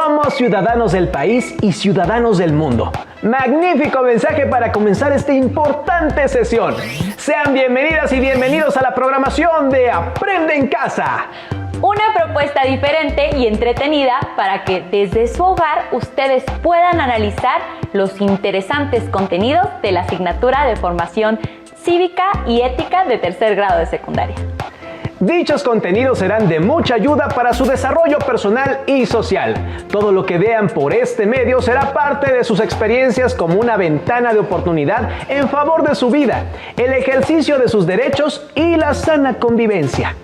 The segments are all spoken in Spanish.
Somos ciudadanos del país y ciudadanos del mundo. Magnífico mensaje para comenzar esta importante sesión. Sean bienvenidas y bienvenidos a la programación de Aprende en Casa. Una propuesta diferente y entretenida para que desde su hogar ustedes puedan analizar los interesantes contenidos de la asignatura de formación cívica y ética de tercer grado de secundaria. Dichos contenidos serán de mucha ayuda para su desarrollo personal y social. Todo lo que vean por este medio será parte de sus experiencias como una ventana de oportunidad en favor de su vida, el ejercicio de sus derechos y la sana convivencia.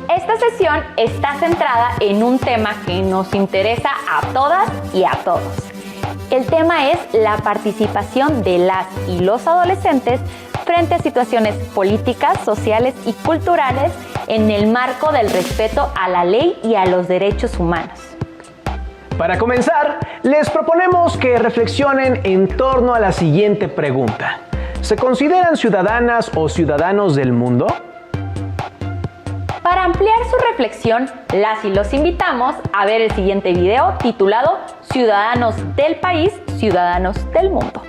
Esta sesión está centrada en un tema que nos interesa a todas y a todos. El tema es la participación de las y los adolescentes frente a situaciones políticas, sociales y culturales en el marco del respeto a la ley y a los derechos humanos. Para comenzar, les proponemos que reflexionen en torno a la siguiente pregunta. ¿Se consideran ciudadanas o ciudadanos del mundo? Para ampliar su reflexión, las y los invitamos a ver el siguiente video titulado Ciudadanos del país, ciudadanos del mundo.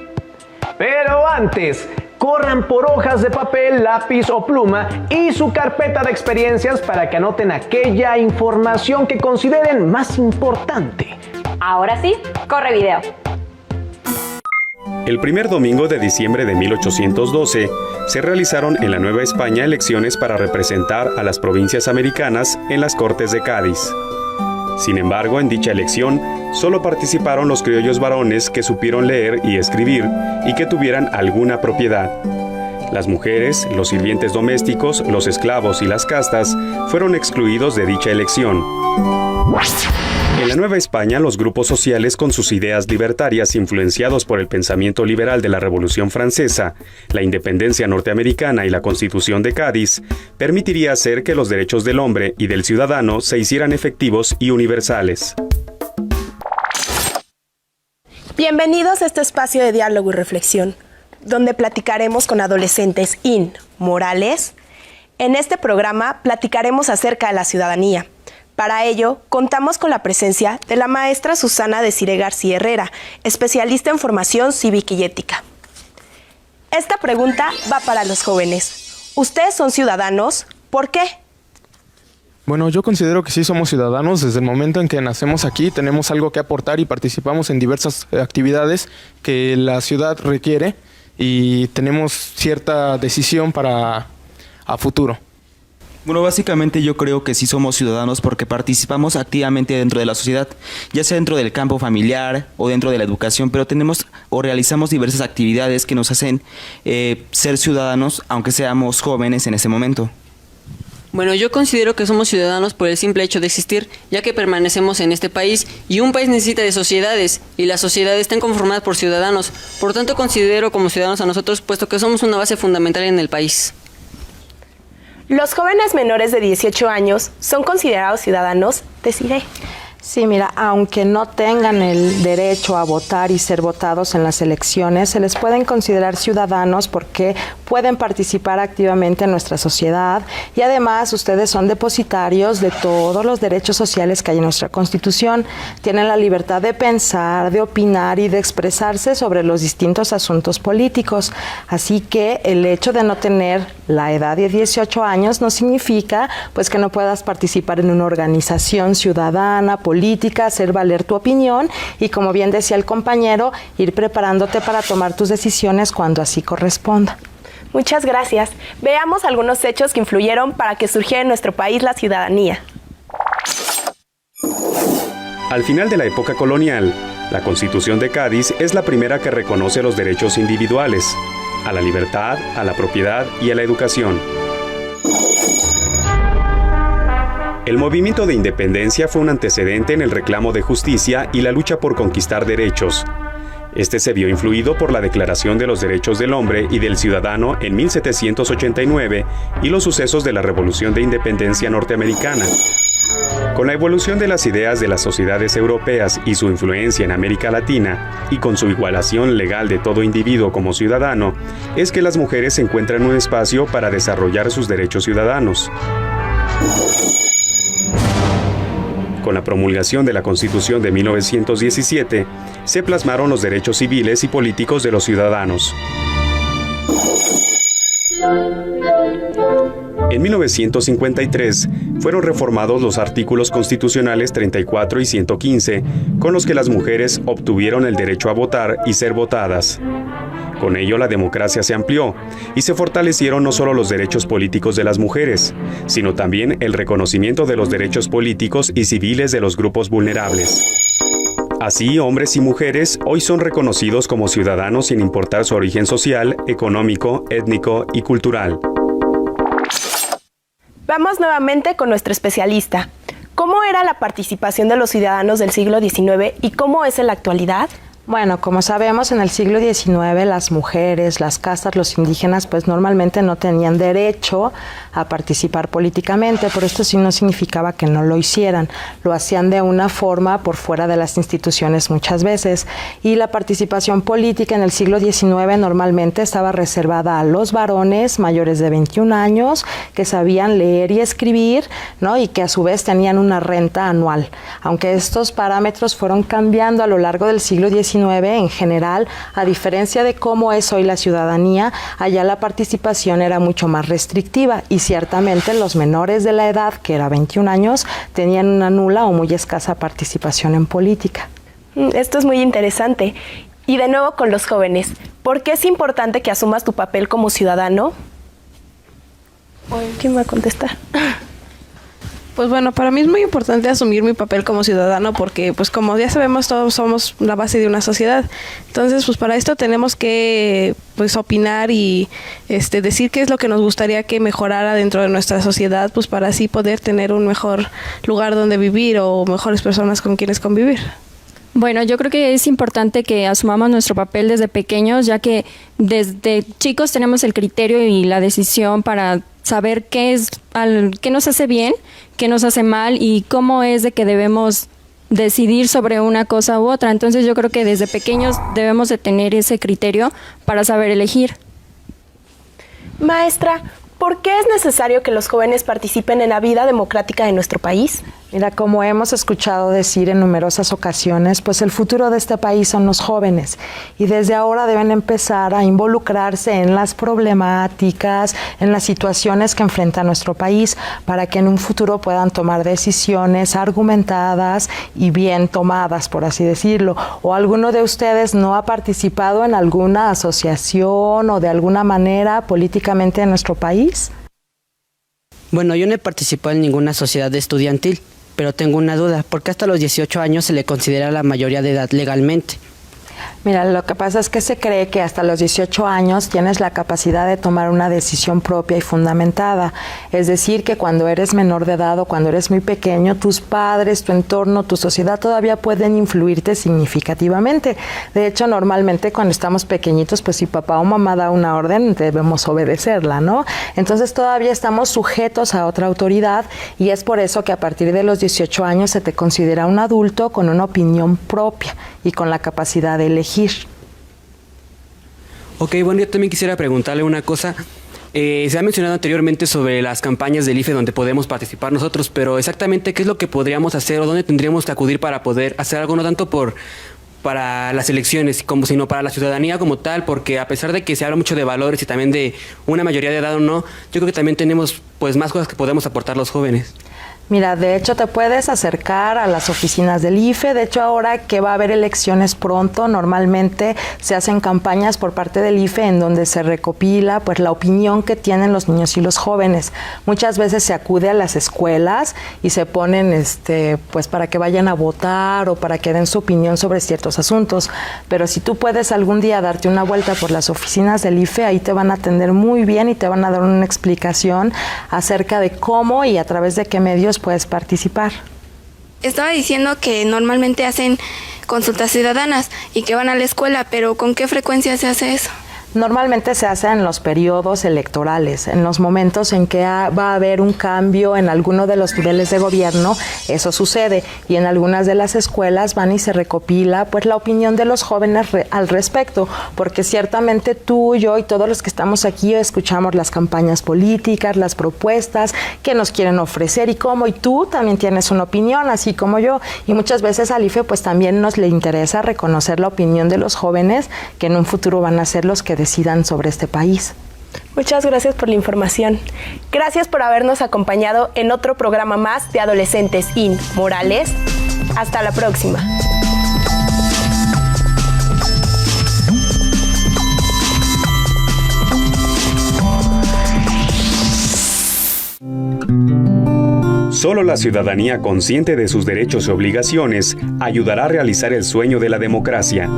Pero antes, corran por hojas de papel, lápiz o pluma y su carpeta de experiencias para que anoten aquella información que consideren más importante. Ahora sí, corre video. El primer domingo de diciembre de 1812 se realizaron en la Nueva España elecciones para representar a las provincias americanas en las Cortes de Cádiz. Sin embargo, en dicha elección, solo participaron los criollos varones que supieron leer y escribir y que tuvieran alguna propiedad. Las mujeres, los sirvientes domésticos, los esclavos y las castas fueron excluidos de dicha elección. En la Nueva España, los grupos sociales con sus ideas libertarias influenciados por el pensamiento liberal de la Revolución Francesa, la independencia norteamericana y la Constitución de Cádiz, permitiría hacer que los derechos del hombre y del ciudadano se hicieran efectivos y universales. Bienvenidos a este espacio de diálogo y reflexión, donde platicaremos con adolescentes morales. En este programa platicaremos acerca de la ciudadanía. Para ello, contamos con la presencia de la maestra Susana Desiree García Herrera, especialista en formación cívica y ética. Esta pregunta va para los jóvenes. ¿Ustedes son ciudadanos? ¿Por qué? Bueno, yo considero que sí somos ciudadanos. Desde el momento en que nacemos aquí, tenemos algo que aportar y participamos en diversas actividades que la ciudad requiere y tenemos cierta decisión para a futuro. Bueno, básicamente yo creo que sí somos ciudadanos porque participamos activamente dentro de la sociedad, ya sea dentro del campo familiar o dentro de la educación, pero tenemos o realizamos diversas actividades que nos hacen ser ciudadanos, aunque seamos jóvenes en ese momento. Bueno, yo considero que somos ciudadanos por el simple hecho de existir, ya que permanecemos en este país y un país necesita de sociedades y las sociedades están conformadas por ciudadanos. Por tanto, considero como ciudadanos a nosotros, puesto que somos una base fundamental en el país. ¿Los jóvenes menores de 18 años son considerados ciudadanos? Desiree. Sí, mira, aunque no tengan el derecho a votar y ser votados en las elecciones, se les pueden considerar ciudadanos porque pueden participar activamente en nuestra sociedad y además ustedes son depositarios de todos los derechos sociales que hay en nuestra Constitución. Tienen la libertad de pensar, de opinar y de expresarse sobre los distintos asuntos políticos. Así que el hecho de no tener la edad de 18 años no significa pues que no puedas participar en una organización ciudadana, política, hacer valer tu opinión y, como bien decía el compañero, ir preparándote para tomar tus decisiones cuando así corresponda. Muchas gracias. Veamos algunos hechos que influyeron para que surgiera en nuestro país la ciudadanía. Al final de la época colonial, la Constitución de Cádiz es la primera que reconoce los derechos individuales, a la libertad, a la propiedad y a la educación. El movimiento de independencia fue un antecedente en el reclamo de justicia y la lucha por conquistar derechos. Este se vio influido por la Declaración de los Derechos del Hombre y del Ciudadano en 1789 y los sucesos de la Revolución de Independencia norteamericana. Con la evolución de las ideas de las sociedades europeas y su influencia en América Latina, y con su igualación legal de todo individuo como ciudadano, es que las mujeres encuentran un espacio para desarrollar sus derechos ciudadanos. con la promulgación de la Constitución de 1917, se plasmaron los derechos civiles y políticos de los ciudadanos. En 1953 fueron reformados los artículos constitucionales 34 y 115, con los que las mujeres obtuvieron el derecho a votar y ser votadas. Con ello la democracia se amplió y se fortalecieron no solo los derechos políticos de las mujeres, sino también el reconocimiento de los derechos políticos y civiles de los grupos vulnerables. Así, hombres y mujeres hoy son reconocidos como ciudadanos sin importar su origen social, económico, étnico y cultural. Vamos nuevamente con nuestro especialista. ¿Cómo era la participación de los ciudadanos del siglo XIX y cómo es en la actualidad? Bueno, como sabemos, en el siglo XIX las mujeres, las castas, los indígenas, pues normalmente no tenían derecho a participar políticamente, pero esto sí no significaba que no lo hicieran. Lo hacían de una forma por fuera de las instituciones muchas veces. Y la participación política en el siglo XIX normalmente estaba reservada a los varones mayores de 21 años que sabían leer y escribir, ¿no? Y que a su vez tenían una renta anual. Aunque estos parámetros fueron cambiando a lo largo del siglo XIX, en general, a diferencia de cómo es hoy la ciudadanía, allá la participación era mucho más restrictiva y ciertamente los menores de la edad, que era 21 años, tenían una nula o muy escasa participación en política. Esto es muy interesante. Y de nuevo con los jóvenes, ¿por qué es importante que asumas tu papel como ciudadano? ¿Quién va a contestar? Pues bueno, para mí es muy importante asumir mi papel como ciudadano porque, pues como ya sabemos, todos somos la base de una sociedad. Entonces, pues para esto tenemos que pues opinar y decir qué es lo que nos gustaría que mejorara dentro de nuestra sociedad, pues para así poder tener un mejor lugar donde vivir o mejores personas con quienes convivir. Bueno, yo creo que es importante que asumamos nuestro papel desde pequeños, ya que desde chicos tenemos el criterio y la decisión para saber qué nos hace bien, qué nos hace mal y cómo es de que debemos decidir sobre una cosa u otra. Entonces yo creo que desde pequeños debemos de tener ese criterio para saber elegir. Maestra, ¿por qué es necesario que los jóvenes participen en la vida democrática de nuestro país? Mira, como hemos escuchado decir en numerosas ocasiones, pues el futuro de este país son los jóvenes y desde ahora deben empezar a involucrarse en las problemáticas, en las situaciones que enfrenta nuestro país para que en un futuro puedan tomar decisiones argumentadas y bien tomadas, por así decirlo. ¿O alguno de ustedes no ha participado en alguna asociación o de alguna manera políticamente en nuestro país? Bueno, yo no he participado en ninguna sociedad estudiantil, pero tengo una duda, ¿por qué hasta los 18 años se le considera la mayoría de edad legalmente? Mira, lo que pasa es que se cree que hasta los 18 años tienes la capacidad de tomar una decisión propia y fundamentada. Es decir, que cuando eres menor de edad o cuando eres muy pequeño, tus padres, tu entorno, tu sociedad todavía pueden influirte significativamente. De hecho, normalmente cuando estamos pequeñitos, pues si papá o mamá da una orden, debemos obedecerla, ¿no? Entonces todavía estamos sujetos a otra autoridad y es por eso que a partir de los 18 años se te considera un adulto con una opinión propia y con la capacidad de elegir. Ok, bueno, yo también quisiera preguntarle una cosa. Se ha mencionado anteriormente sobre las campañas del IFE donde podemos participar nosotros, pero exactamente qué es lo que podríamos hacer o dónde tendríamos que acudir para poder hacer algo, no tanto para las elecciones, sino para la ciudadanía como tal, porque a pesar de que se habla mucho de valores y también de una mayoría de edad o no, yo creo que también tenemos pues más cosas que podemos aportar los jóvenes. Mira, de hecho te puedes acercar a las oficinas del IFE. De hecho, ahora que va a haber elecciones pronto, normalmente se hacen campañas por parte del IFE en donde se recopila pues la opinión que tienen los niños y los jóvenes. Muchas veces se acude a las escuelas y se ponen pues para que vayan a votar o para que den su opinión sobre ciertos asuntos. Pero si tú puedes algún día darte una vuelta por las oficinas del IFE, ahí te van a atender muy bien y te van a dar una explicación acerca de cómo y a través de qué medios puedes participar. Estaba diciendo que normalmente hacen consultas ciudadanas y que van a la escuela, pero ¿con qué frecuencia se hace eso? Normalmente se hace en los periodos electorales, en los momentos en que va a haber un cambio en alguno de los niveles de gobierno, eso sucede, y en algunas de las escuelas van y se recopila pues la opinión de los jóvenes al respecto, porque ciertamente tú, yo y todos los que estamos aquí escuchamos las campañas políticas, las propuestas que nos quieren ofrecer y cómo, y tú también tienes una opinión, así como yo, y muchas veces al IFE pues también nos le interesa reconocer la opinión de los jóvenes que en un futuro van a ser los que decidan sobre este país. Muchas gracias por la información. Gracias por habernos acompañado en otro programa más de Adolescentes in Morales. Hasta la próxima. Solo la ciudadanía consciente de sus derechos y obligaciones ayudará a realizar el sueño de la democracia.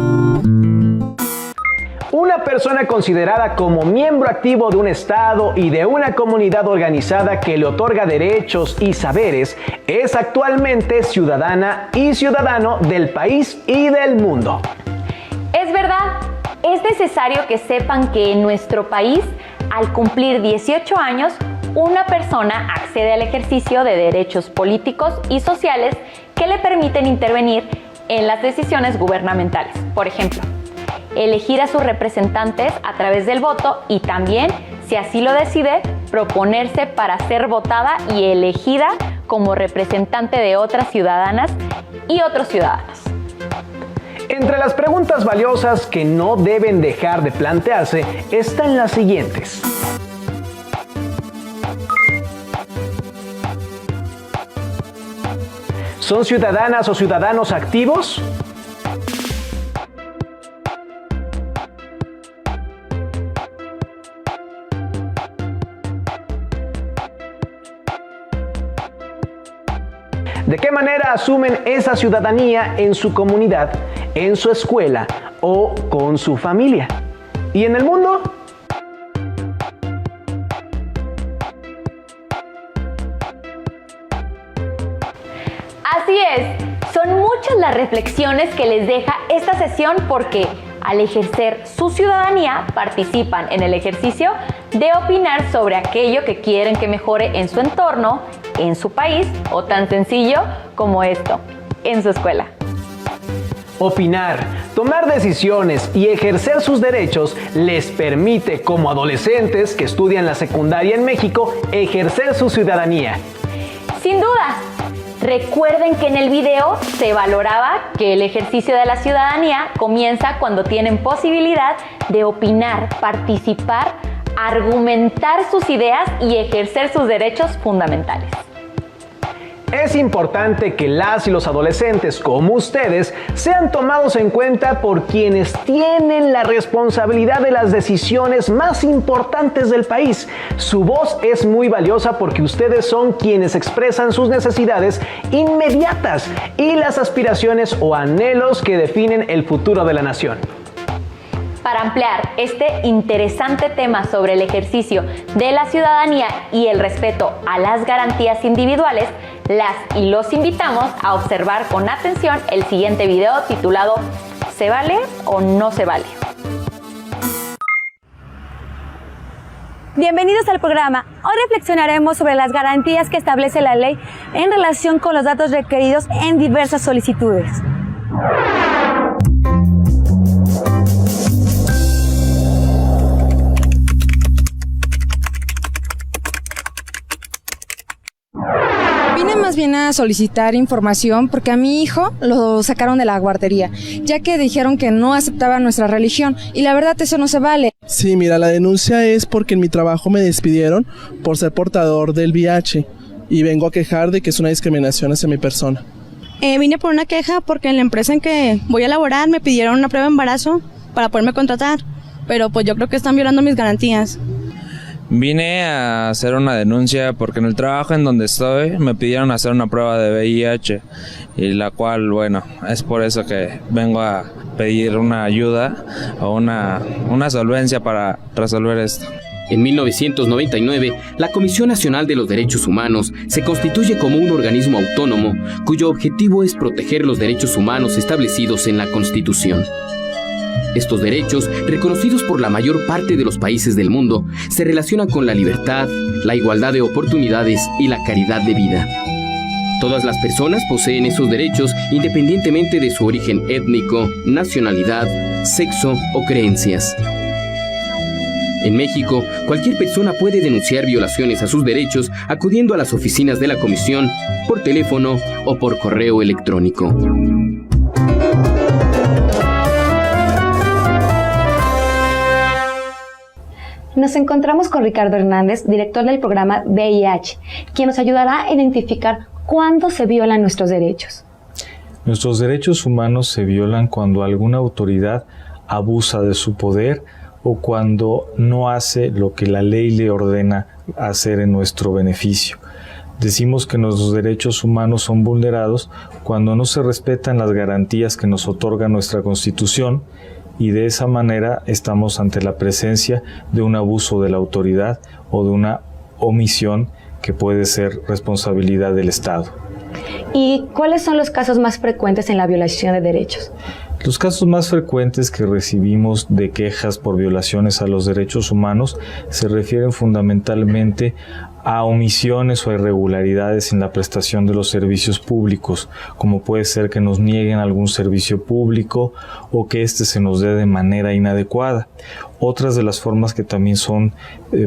Una persona considerada como miembro activo de un Estado y de una comunidad organizada que le otorga derechos y saberes es actualmente ciudadana y ciudadano del país y del mundo. Es verdad, es necesario que sepan que en nuestro país, al cumplir 18 años, una persona accede al ejercicio de derechos políticos y sociales que le permiten intervenir en las decisiones gubernamentales. Por ejemplo, elegir a sus representantes a través del voto y también, si así lo decide, proponerse para ser votada y elegida como representante de otras ciudadanas y otros ciudadanos. Entre las preguntas valiosas que no deben dejar de plantearse están las siguientes. ¿Son ciudadanas o ciudadanos activos? ¿De qué manera asumen esa ciudadanía en su comunidad, en su escuela o con su familia? ¿Y en el mundo? Así es, son muchas las reflexiones que les deja esta sesión porque al ejercer su ciudadanía participan en el ejercicio de opinar sobre aquello que quieren que mejore en su entorno, en su país o tan sencillo como esto, en su escuela. Opinar, tomar decisiones y ejercer sus derechos les permite, como adolescentes que estudian la secundaria en México, ejercer su ciudadanía. Sin duda. Recuerden que en el video se valoraba que el ejercicio de la ciudadanía comienza cuando tienen posibilidad de opinar, participar, argumentar sus ideas y ejercer sus derechos fundamentales. Es importante que las y los adolescentes como ustedes sean tomados en cuenta por quienes tienen la responsabilidad de las decisiones más importantes del país. Su voz es muy valiosa porque ustedes son quienes expresan sus necesidades inmediatas y las aspiraciones o anhelos que definen el futuro de la nación. Para ampliar este interesante tema sobre el ejercicio de la ciudadanía y el respeto a las garantías individuales, las y los invitamos a observar con atención el siguiente video titulado ¿Se vale o no se vale? Bienvenidos al programa. Hoy reflexionaremos sobre las garantías que establece la ley en relación con los datos requeridos en diversas solicitudes. Vine más bien a solicitar información porque a mi hijo lo sacaron de la guardería, ya que dijeron que no aceptaban nuestra religión y la verdad eso no se vale. Sí, mira, la denuncia es porque en mi trabajo me despidieron por ser portador del VIH y vengo a quejar de que es una discriminación hacia mi persona. Vine por una queja porque en la empresa en que voy a laborar me pidieron una prueba de embarazo para poderme contratar, pero pues yo creo que están violando mis garantías. Vine a hacer una denuncia porque en el trabajo en donde estoy me pidieron hacer una prueba de VIH y la cual, bueno, es por eso que vengo a pedir una ayuda o una solvencia para resolver esto. En 1999, la Comisión Nacional de los Derechos Humanos se constituye como un organismo autónomo cuyo objetivo es proteger los derechos humanos establecidos en la Constitución. Estos derechos, reconocidos por la mayor parte de los países del mundo, se relacionan con la libertad, la igualdad de oportunidades y la calidad de vida. Todas las personas poseen esos derechos independientemente de su origen étnico, nacionalidad, sexo o creencias. En México, cualquier persona puede denunciar violaciones a sus derechos acudiendo a las oficinas de la Comisión, por teléfono o por correo electrónico. Nos encontramos con Ricardo Hernández, director del programa VIH, quien nos ayudará a identificar cuándo se violan nuestros derechos. Nuestros derechos humanos se violan cuando alguna autoridad abusa de su poder o cuando no hace lo que la ley le ordena hacer en nuestro beneficio. Decimos que nuestros derechos humanos son vulnerados cuando no se respetan las garantías que nos otorga nuestra Constitución, y de esa manera estamos ante la presencia de un abuso de la autoridad o de una omisión que puede ser responsabilidad del Estado. ¿Y cuáles son los casos más frecuentes en la violación de derechos? Los casos más frecuentes que recibimos de quejas por violaciones a los derechos humanos se refieren fundamentalmente a omisiones o irregularidades en la prestación de los servicios públicos, como puede ser que nos nieguen algún servicio público o que éste se nos dé de manera inadecuada. Otras de las formas que también son,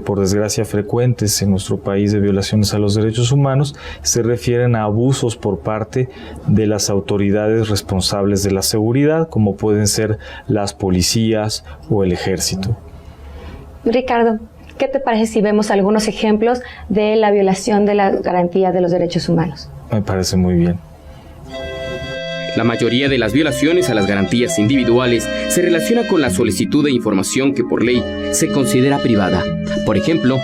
por desgracia, frecuentes en nuestro país de violaciones a los derechos humanos se refieren a abusos por parte de las autoridades responsables de la seguridad, como pueden ser las policías o el ejército. Ricardo, ¿qué te parece si vemos algunos ejemplos de la violación de las garantías de los derechos humanos? Me parece muy bien. La mayoría de las violaciones a las garantías individuales se relaciona con la solicitud de información que por ley se considera privada. Por ejemplo,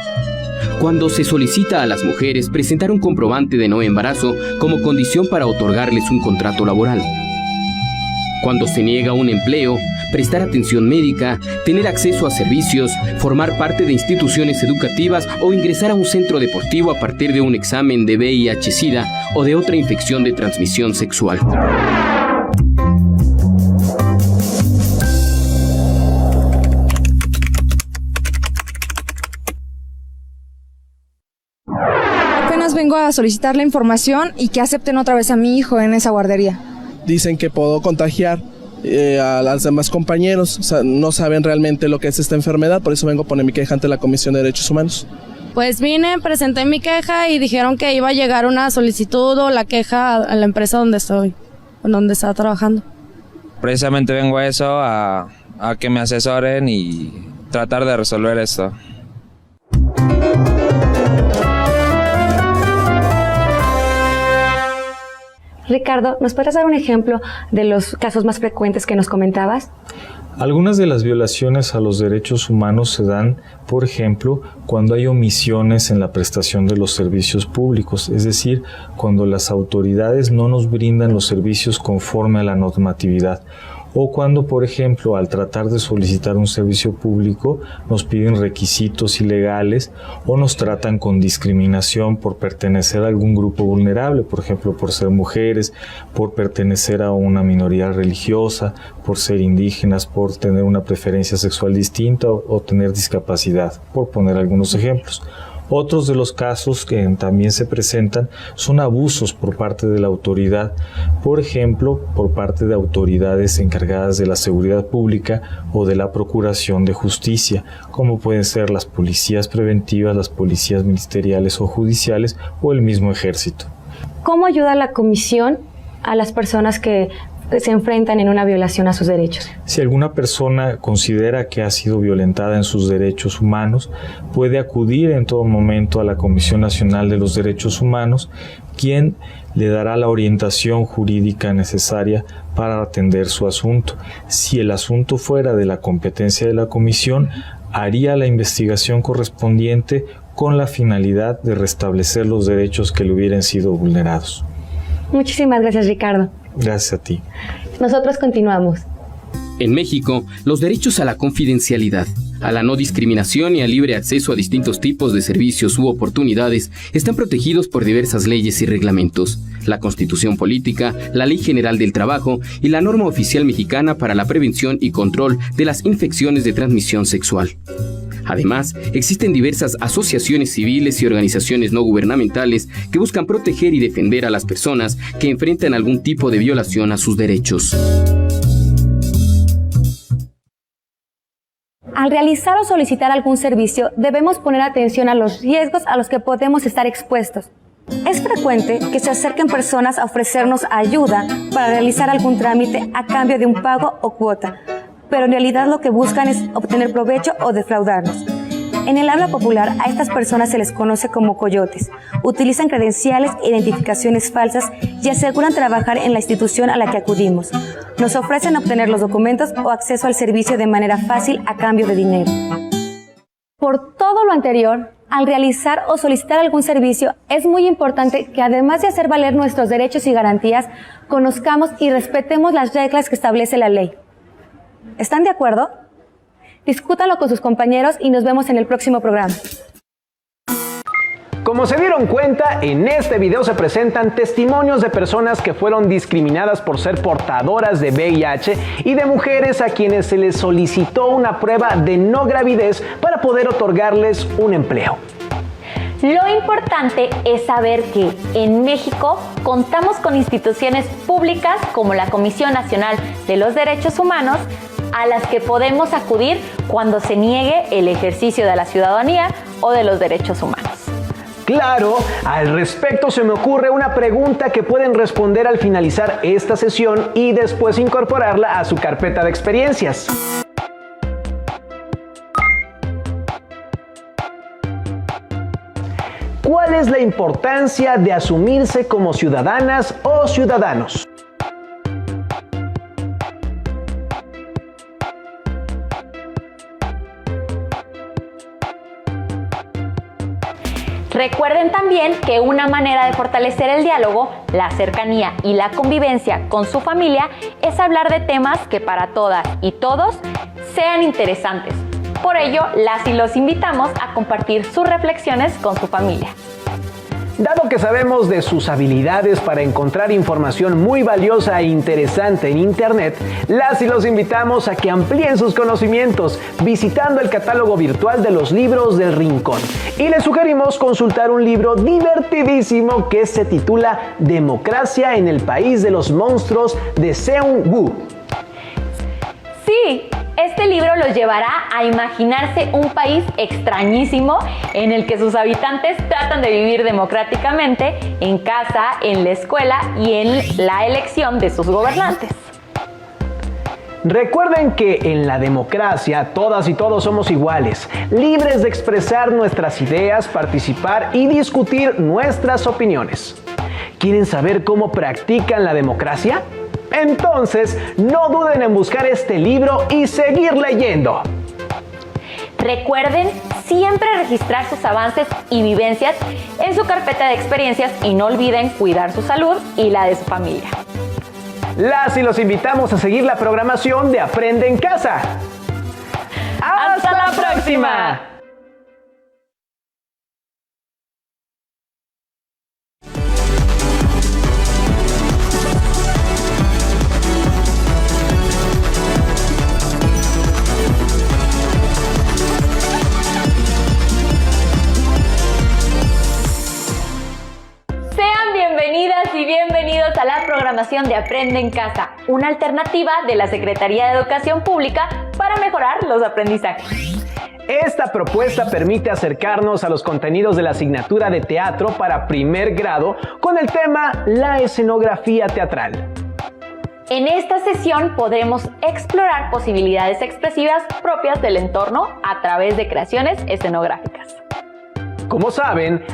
cuando se solicita a las mujeres presentar un comprobante de no embarazo como condición para otorgarles un contrato laboral. Cuando se niega un empleo, prestar atención médica, tener acceso a servicios, formar parte de instituciones educativas o ingresar a un centro deportivo a partir de un examen de VIH-Sida o de otra infección de transmisión sexual. Apenas vengo a solicitar la información y que acepten otra vez a mi hijo en esa guardería. Dicen que puedo contagiar a los demás compañeros, o sea, no saben realmente lo que es esta enfermedad, por eso vengo a poner mi queja ante la Comisión de Derechos Humanos. Pues vine, presenté mi queja y dijeron que iba a llegar una solicitud o la queja a la empresa donde estoy, donde estaba trabajando. Precisamente vengo a eso, a que me asesoren y tratar de resolver esto. Ricardo, ¿nos podrías dar un ejemplo de los casos más frecuentes que nos comentabas? Algunas de las violaciones a los derechos humanos se dan, por ejemplo, cuando hay omisiones en la prestación de los servicios públicos, es decir, cuando las autoridades no nos brindan los servicios conforme a la normatividad, o cuando, por ejemplo, al tratar de solicitar un servicio público nos piden requisitos ilegales o nos tratan con discriminación por pertenecer a algún grupo vulnerable, por ejemplo, por ser mujeres, por pertenecer a una minoría religiosa, por ser indígenas, por tener una preferencia sexual distinta o tener discapacidad, por poner algunos ejemplos. Otros de los casos que también se presentan son abusos por parte de la autoridad, por ejemplo, por parte de autoridades encargadas de la seguridad pública o de la procuración de justicia, como pueden ser las policías preventivas, las policías ministeriales o judiciales o el mismo ejército. ¿Cómo ayuda la comisión a las personas que se enfrentan en una violación a sus derechos? Si alguna persona considera que ha sido violentada en sus derechos humanos, puede acudir en todo momento a la Comisión Nacional de los Derechos Humanos, quien le dará la orientación jurídica necesaria para atender su asunto. Si el asunto fuera de la competencia de la comisión, haría la investigación correspondiente con la finalidad de restablecer los derechos que le hubieran sido vulnerados. Muchísimas gracias, Ricardo. Gracias a ti. Nosotros continuamos. En México, los derechos a la confidencialidad, a la no discriminación y al libre acceso a distintos tipos de servicios u oportunidades están protegidos por diversas leyes y reglamentos, la Constitución Política, la Ley General del Trabajo y la norma oficial mexicana para la prevención y control de las infecciones de transmisión sexual. Además, existen diversas asociaciones civiles y organizaciones no gubernamentales que buscan proteger y defender a las personas que enfrentan algún tipo de violación a sus derechos. Al realizar o solicitar algún servicio, debemos poner atención a los riesgos a los que podemos estar expuestos. Es frecuente que se acerquen personas a ofrecernos ayuda para realizar algún trámite a cambio de un pago o cuota, pero en realidad lo que buscan es obtener provecho o defraudarnos. En el habla popular, a estas personas se les conoce como coyotes. Utilizan credenciales e identificaciones falsas y aseguran trabajar en la institución a la que acudimos. Nos ofrecen obtener los documentos o acceso al servicio de manera fácil a cambio de dinero. Por todo lo anterior, al realizar o solicitar algún servicio, es muy importante que además de hacer valer nuestros derechos y garantías, conozcamos y respetemos las reglas que establece la ley. ¿Están de acuerdo? Discútanlo con sus compañeros y nos vemos en el próximo programa. Como se dieron cuenta, en este video se presentan testimonios de personas que fueron discriminadas por ser portadoras de VIH y de mujeres a quienes se les solicitó una prueba de no gravidez para poder otorgarles un empleo. Lo importante es saber que en México contamos con instituciones públicas como la Comisión Nacional de los Derechos Humanos, a las que podemos acudir cuando se niegue el ejercicio de la ciudadanía o de los derechos humanos. Claro, al respecto se me ocurre una pregunta que pueden responder al finalizar esta sesión y después incorporarla a su carpeta de experiencias. ¿Cuál es la importancia de asumirse como ciudadanas o ciudadanos? Recuerden también que una manera de fortalecer el diálogo, la cercanía y la convivencia con su familia es hablar de temas que para todas y todos sean interesantes. Por ello, las y los invitamos a compartir sus reflexiones con su familia. Dado que sabemos de sus habilidades para encontrar información muy valiosa e interesante en Internet, las y los invitamos a que amplíen sus conocimientos visitando el catálogo virtual de los libros del Rincón. Y les sugerimos consultar un libro divertidísimo que se titula Democracia en el País de los Monstruos de Seung Woo. Sí, este libro los llevará a imaginarse un país extrañísimo en el que sus habitantes tratan de vivir democráticamente en casa, en la escuela y en la elección de sus gobernantes. Recuerden que en la democracia todas y todos somos iguales, libres de expresar nuestras ideas, participar y discutir nuestras opiniones. ¿Quieren saber cómo practican la democracia? Entonces, no duden en buscar este libro y seguir leyendo. Recuerden siempre registrar sus avances y vivencias en su carpeta de experiencias y no olviden cuidar su salud y la de su familia. Las y los invitamos a seguir la programación de Aprende en Casa. ¡Hasta la próxima! Bienvenidas y bienvenidos a la programación de Aprende en Casa, una alternativa de la Secretaría de Educación Pública para mejorar los aprendizajes. Esta propuesta permite acercarnos a los contenidos de la asignatura de teatro para primer grado con el tema La escenografía teatral. En esta sesión podremos explorar posibilidades expresivas propias del entorno a través de creaciones escenográficas. Como saben,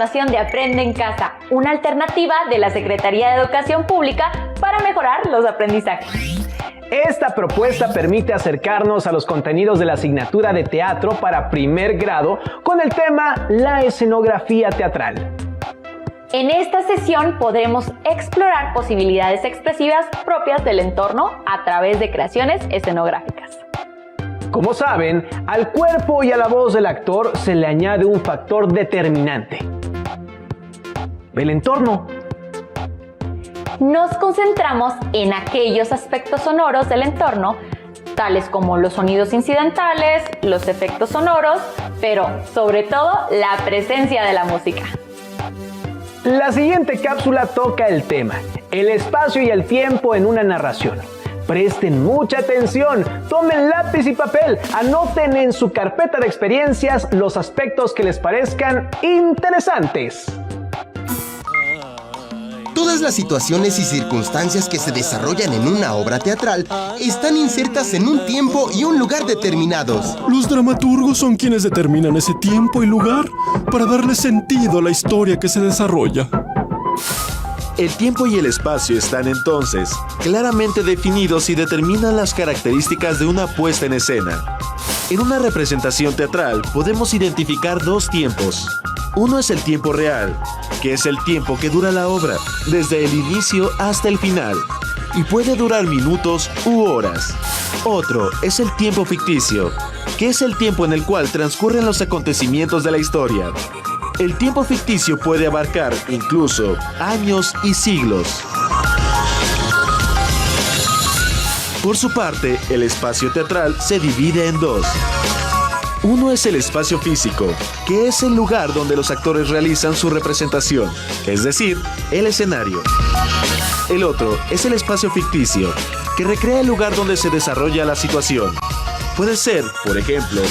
información de Aprende en Casa, una alternativa de la Secretaría de Educación Pública para mejorar los aprendizajes. Esta propuesta permite acercarnos a los contenidos de la asignatura de teatro para primer grado con el tema La escenografía teatral. En esta sesión podremos explorar posibilidades expresivas propias del entorno a través de creaciones escenográficas. Como saben, al cuerpo y a la voz del actor se le añade un factor determinante: el entorno. Nos concentramos en aquellos aspectos sonoros del entorno, tales como los sonidos incidentales, los efectos sonoros, pero sobre todo la presencia de la música. La siguiente cápsula toca el tema, el espacio y el tiempo en una narración. Presten mucha atención, tomen lápiz y papel, anoten en su carpeta de experiencias los aspectos que les parezcan interesantes. Todas las situaciones y circunstancias que se desarrollan en una obra teatral están insertas en un tiempo y un lugar determinados. Los dramaturgos son quienes determinan ese tiempo y lugar para darle sentido a la historia que se desarrolla. El tiempo y el espacio están entonces claramente definidos y determinan las características de una puesta en escena. En una representación teatral podemos identificar dos tiempos. Uno es el tiempo real, que es el tiempo que dura la obra, desde el inicio hasta el final, y puede durar minutos u horas. Otro es el tiempo ficticio, que es el tiempo en el cual transcurren los acontecimientos de la historia. El tiempo ficticio puede abarcar incluso años y siglos. Por su parte, el espacio teatral se divide en dos. Uno es el espacio físico, que es el lugar donde los actores realizan su representación, es decir, el escenario. El otro es el espacio ficticio, que recrea el lugar donde se desarrolla la situación. Puede ser, por ejemplo,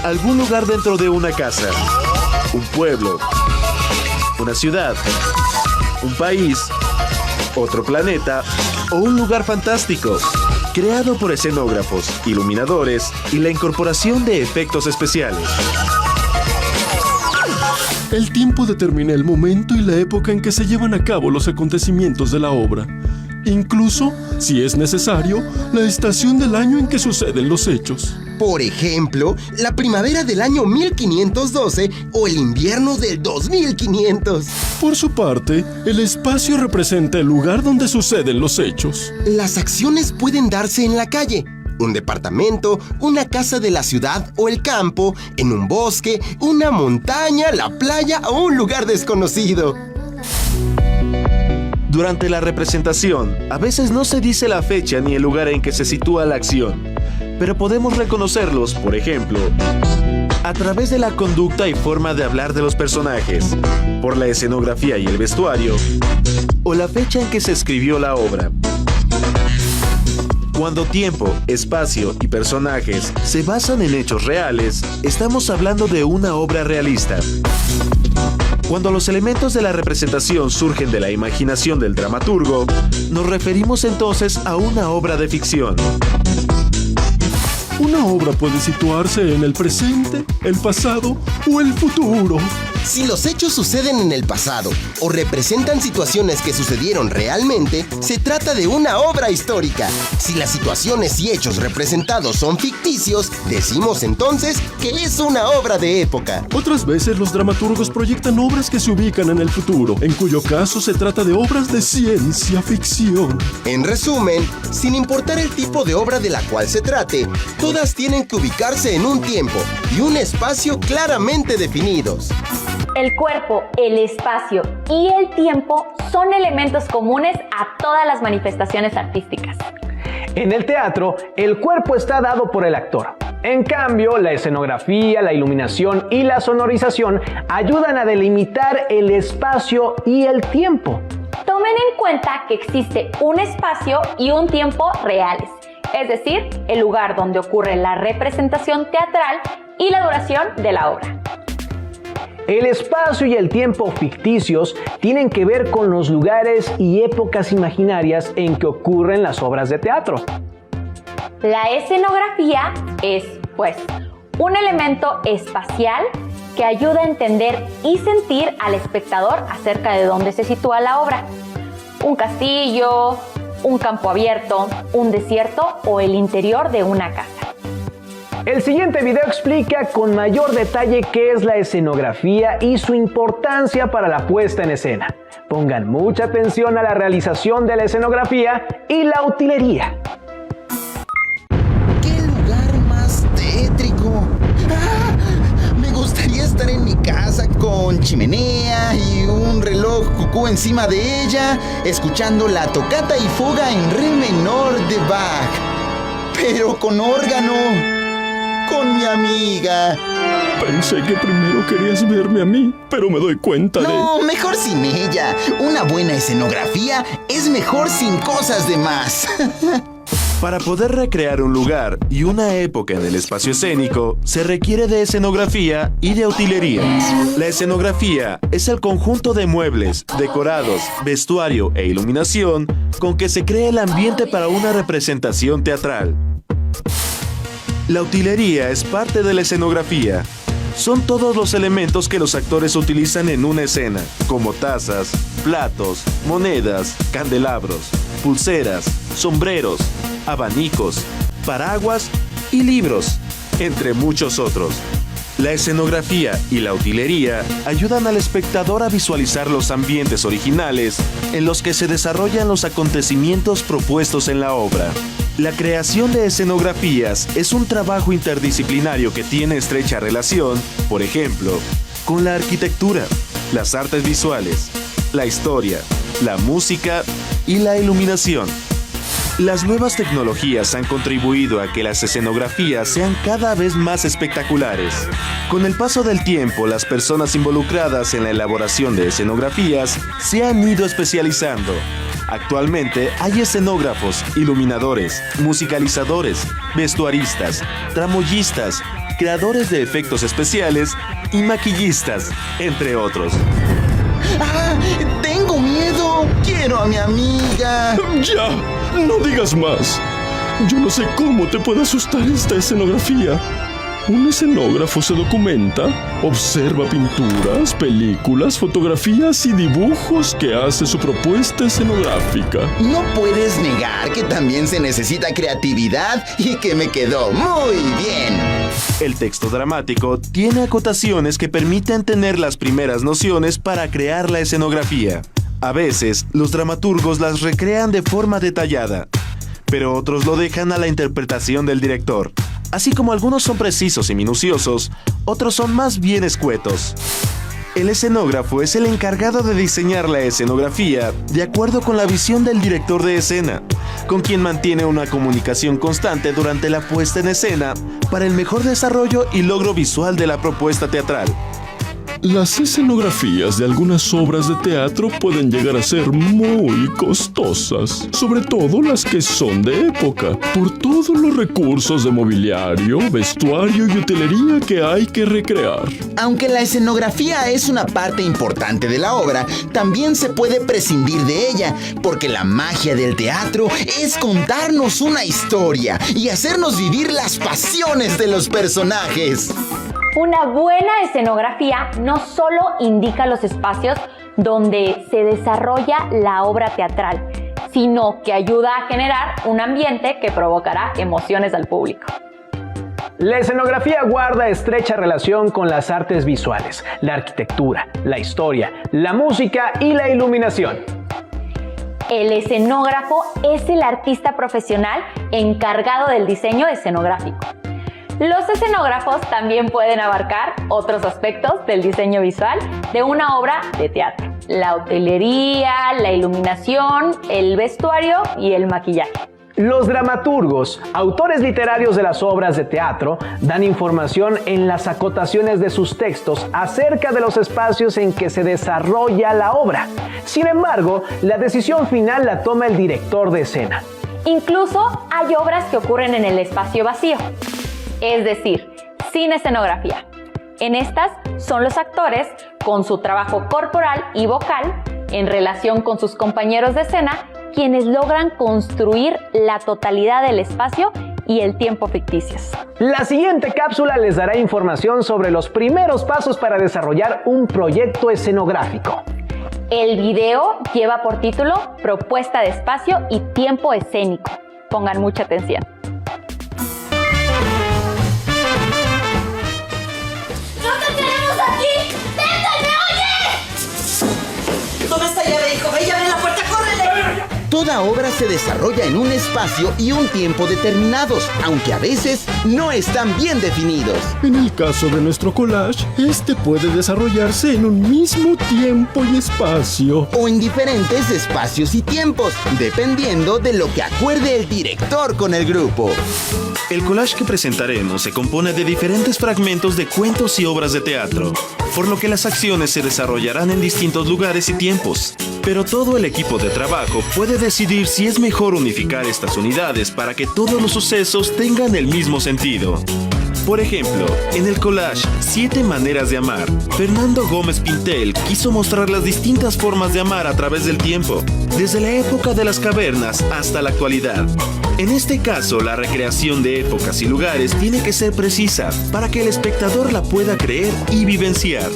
algún lugar dentro de una casa, un pueblo, una ciudad, un país, otro planeta o un lugar fantástico, creado por escenógrafos, iluminadores y la incorporación de efectos especiales. El tiempo determina el momento y la época en que se llevan a cabo los acontecimientos de la obra. Incluso, si es necesario, la estación del año en que suceden los hechos. Por ejemplo, la primavera del año 1512 o el invierno del 2500. Por su parte, el espacio representa el lugar donde suceden los hechos. Las acciones pueden darse en la calle, un departamento, una casa de la ciudad o el campo, en un bosque, una montaña, la playa o un lugar desconocido. Durante la representación, a veces no se dice la fecha ni el lugar en que se sitúa la acción, pero podemos reconocerlos, por ejemplo, a través de la conducta y forma de hablar de los personajes, por la escenografía y el vestuario, o la fecha en que se escribió la obra. Cuando tiempo, espacio y personajes se basan en hechos reales, estamos hablando de una obra realista. Cuando los elementos de la representación surgen de la imaginación del dramaturgo, nos referimos entonces a una obra de ficción. Una obra puede situarse en el presente, el pasado o el futuro. Si los hechos suceden en el pasado o representan situaciones que sucedieron realmente, se trata de una obra histórica. Si las situaciones y hechos representados son ficticios, decimos entonces que es una obra de época. Otras veces los dramaturgos proyectan obras que se ubican en el futuro, en cuyo caso se trata de obras de ciencia ficción. En resumen, sin importar el tipo de obra de la cual se trate, todas tienen que ubicarse en un tiempo y un espacio claramente definidos. El cuerpo, el espacio y el tiempo son elementos comunes a todas las manifestaciones artísticas. En el teatro, el cuerpo está dado por el actor. En cambio, la escenografía, la iluminación y la sonorización ayudan a delimitar el espacio y el tiempo. Tomen en cuenta que existe un espacio y un tiempo reales, es decir, el lugar donde ocurre la representación teatral y la duración de la obra. El espacio y el tiempo ficticios tienen que ver con los lugares y épocas imaginarias en que ocurren las obras de teatro. La escenografía es, pues, un elemento espacial que ayuda a entender y sentir al espectador acerca de dónde se sitúa la obra. Un castillo, un campo abierto, un desierto o el interior de una casa. El siguiente video explica con mayor detalle qué es la escenografía y su importancia para la puesta en escena. Pongan mucha atención a la realización de la escenografía y la utilería. ¡Qué lugar más tétrico! Me gustaría estar en mi casa con chimenea y un reloj cucú encima de ella, escuchando la tocata y fuga en re menor de Bach, pero con órgano, con mi amiga. Pensé que primero querías verme a mí, pero me doy cuenta de... No, mejor sin ella. Una buena escenografía es mejor sin cosas de más. Para poder recrear un lugar y una época en el espacio escénico, se requiere de escenografía y de utilería. La escenografía es el conjunto de muebles, decorados, vestuario e iluminación con que se crea el ambiente para una representación teatral. La utilería es parte de la escenografía. Son todos los elementos que los actores utilizan en una escena, como tazas, platos, monedas, candelabros, pulseras, sombreros, abanicos, paraguas y libros, entre muchos otros. La escenografía y la utilería ayudan al espectador a visualizar los ambientes originales en los que se desarrollan los acontecimientos propuestos en la obra. La creación de escenografías es un trabajo interdisciplinario que tiene estrecha relación, por ejemplo, con la arquitectura, las artes visuales, la historia, la música y la iluminación. Las nuevas tecnologías han contribuido a que las escenografías sean cada vez más espectaculares. Con el paso del tiempo, las personas involucradas en la elaboración de escenografías se han ido especializando. Actualmente hay escenógrafos, iluminadores, musicalizadores, vestuaristas, tramoyistas, creadores de efectos especiales y maquillistas, entre otros. ¡Ah! ¡Tengo miedo! ¡Quiero a mi amiga! ¡Ya! ¡No digas más! Yo no sé cómo te puede asustar esta escenografía. Un escenógrafo se documenta, observa pinturas, películas, fotografías y dibujos que hace su propuesta escenográfica. No puedes negar que también se necesita creatividad y que me quedó muy bien. El texto dramático tiene acotaciones que permiten tener las primeras nociones para crear la escenografía. A veces, los dramaturgos las recrean de forma detallada, pero otros lo dejan a la interpretación del director. Así como algunos son precisos y minuciosos, otros son más bien escuetos. El escenógrafo es el encargado de diseñar la escenografía de acuerdo con la visión del director de escena, con quien mantiene una comunicación constante durante la puesta en escena para el mejor desarrollo y logro visual de la propuesta teatral. Las escenografías de algunas obras de teatro pueden llegar a ser muy costosas, sobre todo las que son de época, por todos los recursos de mobiliario, vestuario y utilería que hay que recrear. Aunque la escenografía es una parte importante de la obra, también se puede prescindir de ella, porque la magia del teatro es contarnos una historia y hacernos vivir las pasiones de los personajes. Una buena escenografía no solo indica los espacios donde se desarrolla la obra teatral, sino que ayuda a generar un ambiente que provocará emociones al público. La escenografía guarda estrecha relación con las artes visuales, la arquitectura, la historia, la música y la iluminación. El escenógrafo es el artista profesional encargado del diseño escenográfico. Los escenógrafos también pueden abarcar otros aspectos del diseño visual de una obra de teatro: la utilería, la iluminación, el vestuario y el maquillaje. Los dramaturgos, autores literarios de las obras de teatro, dan información en las acotaciones de sus textos acerca de los espacios en que se desarrolla la obra. Sin embargo, la decisión final la toma el director de escena. Incluso hay obras que ocurren en el espacio vacío, es decir, sin escenografía. En estas son los actores, con su trabajo corporal y vocal, en relación con sus compañeros de escena, quienes logran construir la totalidad del espacio y el tiempo ficticios. La siguiente cápsula les dará información sobre los primeros pasos para desarrollar un proyecto escenográfico. El video lleva por título Propuesta de espacio y tiempo escénico. Pongan mucha atención. ¡No te queremos aquí! ¡Vente, me oyes! ¿Dónde está llave, hijo? ¡Ve, llave en la puerta, córrele! Toda obra se desarrolla en un espacio y un tiempo determinados, aunque a veces no están bien definidos. En el caso de nuestro collage, este puede desarrollarse en un mismo tiempo y espacio. O en diferentes espacios y tiempos, dependiendo de lo que acuerde el director con el grupo. El collage que presentaremos se compone de diferentes fragmentos de cuentos y obras de teatro, por lo que las acciones se desarrollarán en distintos lugares y tiempos. Pero todo el equipo de trabajo puede decidir si es mejor unificar estas unidades para que todos los sucesos tengan el mismo sentido. Por ejemplo, en el collage 7 maneras de amar, Fernando Gómez Pintel quiso mostrar las distintas formas de amar a través del tiempo, desde la época de las cavernas hasta la actualidad. En este caso, la recreación de épocas y lugares tiene que ser precisa para que el espectador la pueda creer y vivenciar.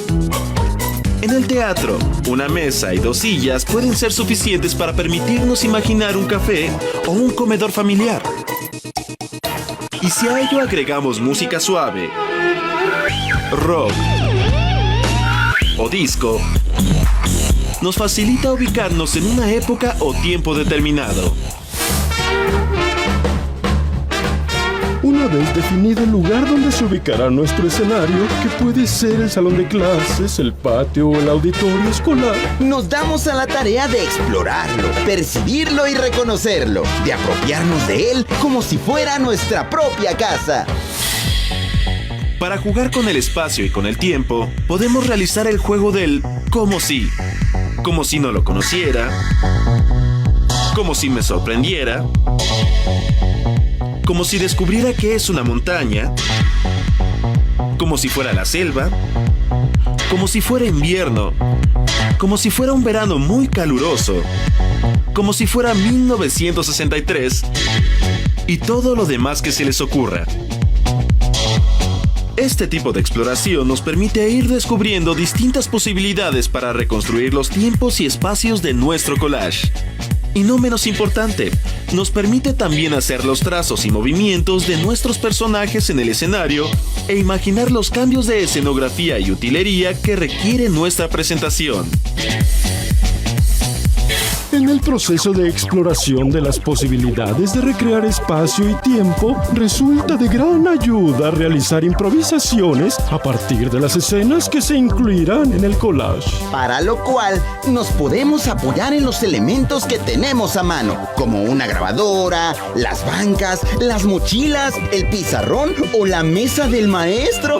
En el teatro, una mesa y 2 sillas pueden ser suficientes para permitirnos imaginar un café o un comedor familiar. Y si a ello agregamos música suave, rock o disco, nos facilita ubicarnos en una época o tiempo determinado. Una vez definido el lugar donde se ubicará nuestro escenario, que puede ser el salón de clases, el patio o el auditorio escolar, nos damos a la tarea de explorarlo, percibirlo y reconocerlo, de apropiarnos de él como si fuera nuestra propia casa. Para jugar con el espacio y con el tiempo, podemos realizar el juego del como si no lo conociera, como si me sorprendiera, como si descubriera que es una montaña, como si fuera la selva, como si fuera invierno, como si fuera un verano muy caluroso, como si fuera 1963 y todo lo demás que se les ocurra. Este tipo de exploración nos permite ir descubriendo distintas posibilidades para reconstruir los tiempos y espacios de nuestro collage. Y no menos importante, nos permite también hacer los trazos y movimientos de nuestros personajes en el escenario e imaginar los cambios de escenografía y utilería que requiere nuestra presentación. en el proceso de exploración de las posibilidades de recrear espacio y tiempo, resulta de gran ayuda realizar improvisaciones a partir de las escenas que se incluirán en el collage. Para lo cual, nos podemos apoyar en los elementos que tenemos a mano, como una grabadora, las bancas, las mochilas, el pizarrón o la mesa del maestro,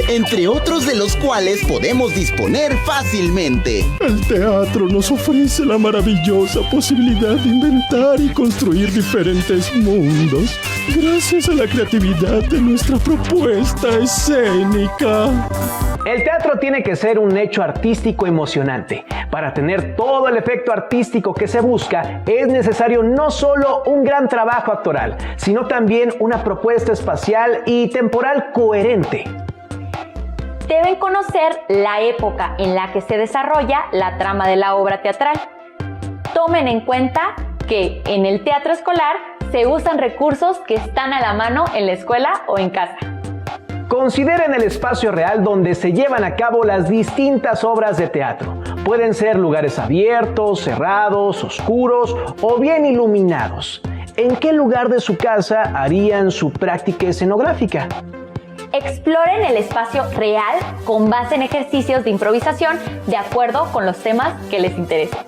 entre otros de los cuales podemos disponer fácilmente. El teatro nos ofrece la maravillosa posibilidad de inventar y construir diferentes mundos, gracias a la creatividad de nuestra propuesta escénica. El teatro tiene que ser un hecho artístico emocionante. Para tener todo el efecto artístico que se busca, es necesario no solo un gran trabajo actoral, sino también una propuesta espacial y temporal coherente. Deben conocer la época en la que se desarrolla la trama de la obra teatral. Tomen en cuenta que en el teatro escolar se usan recursos que están a la mano en la escuela o en casa. Consideren el espacio real donde se llevan a cabo las distintas obras de teatro. Pueden ser lugares abiertos, cerrados, oscuros o bien iluminados. ¿En qué lugar de su casa harían su práctica escenográfica? Exploren el espacio real con base en ejercicios de improvisación de acuerdo con los temas que les interesen.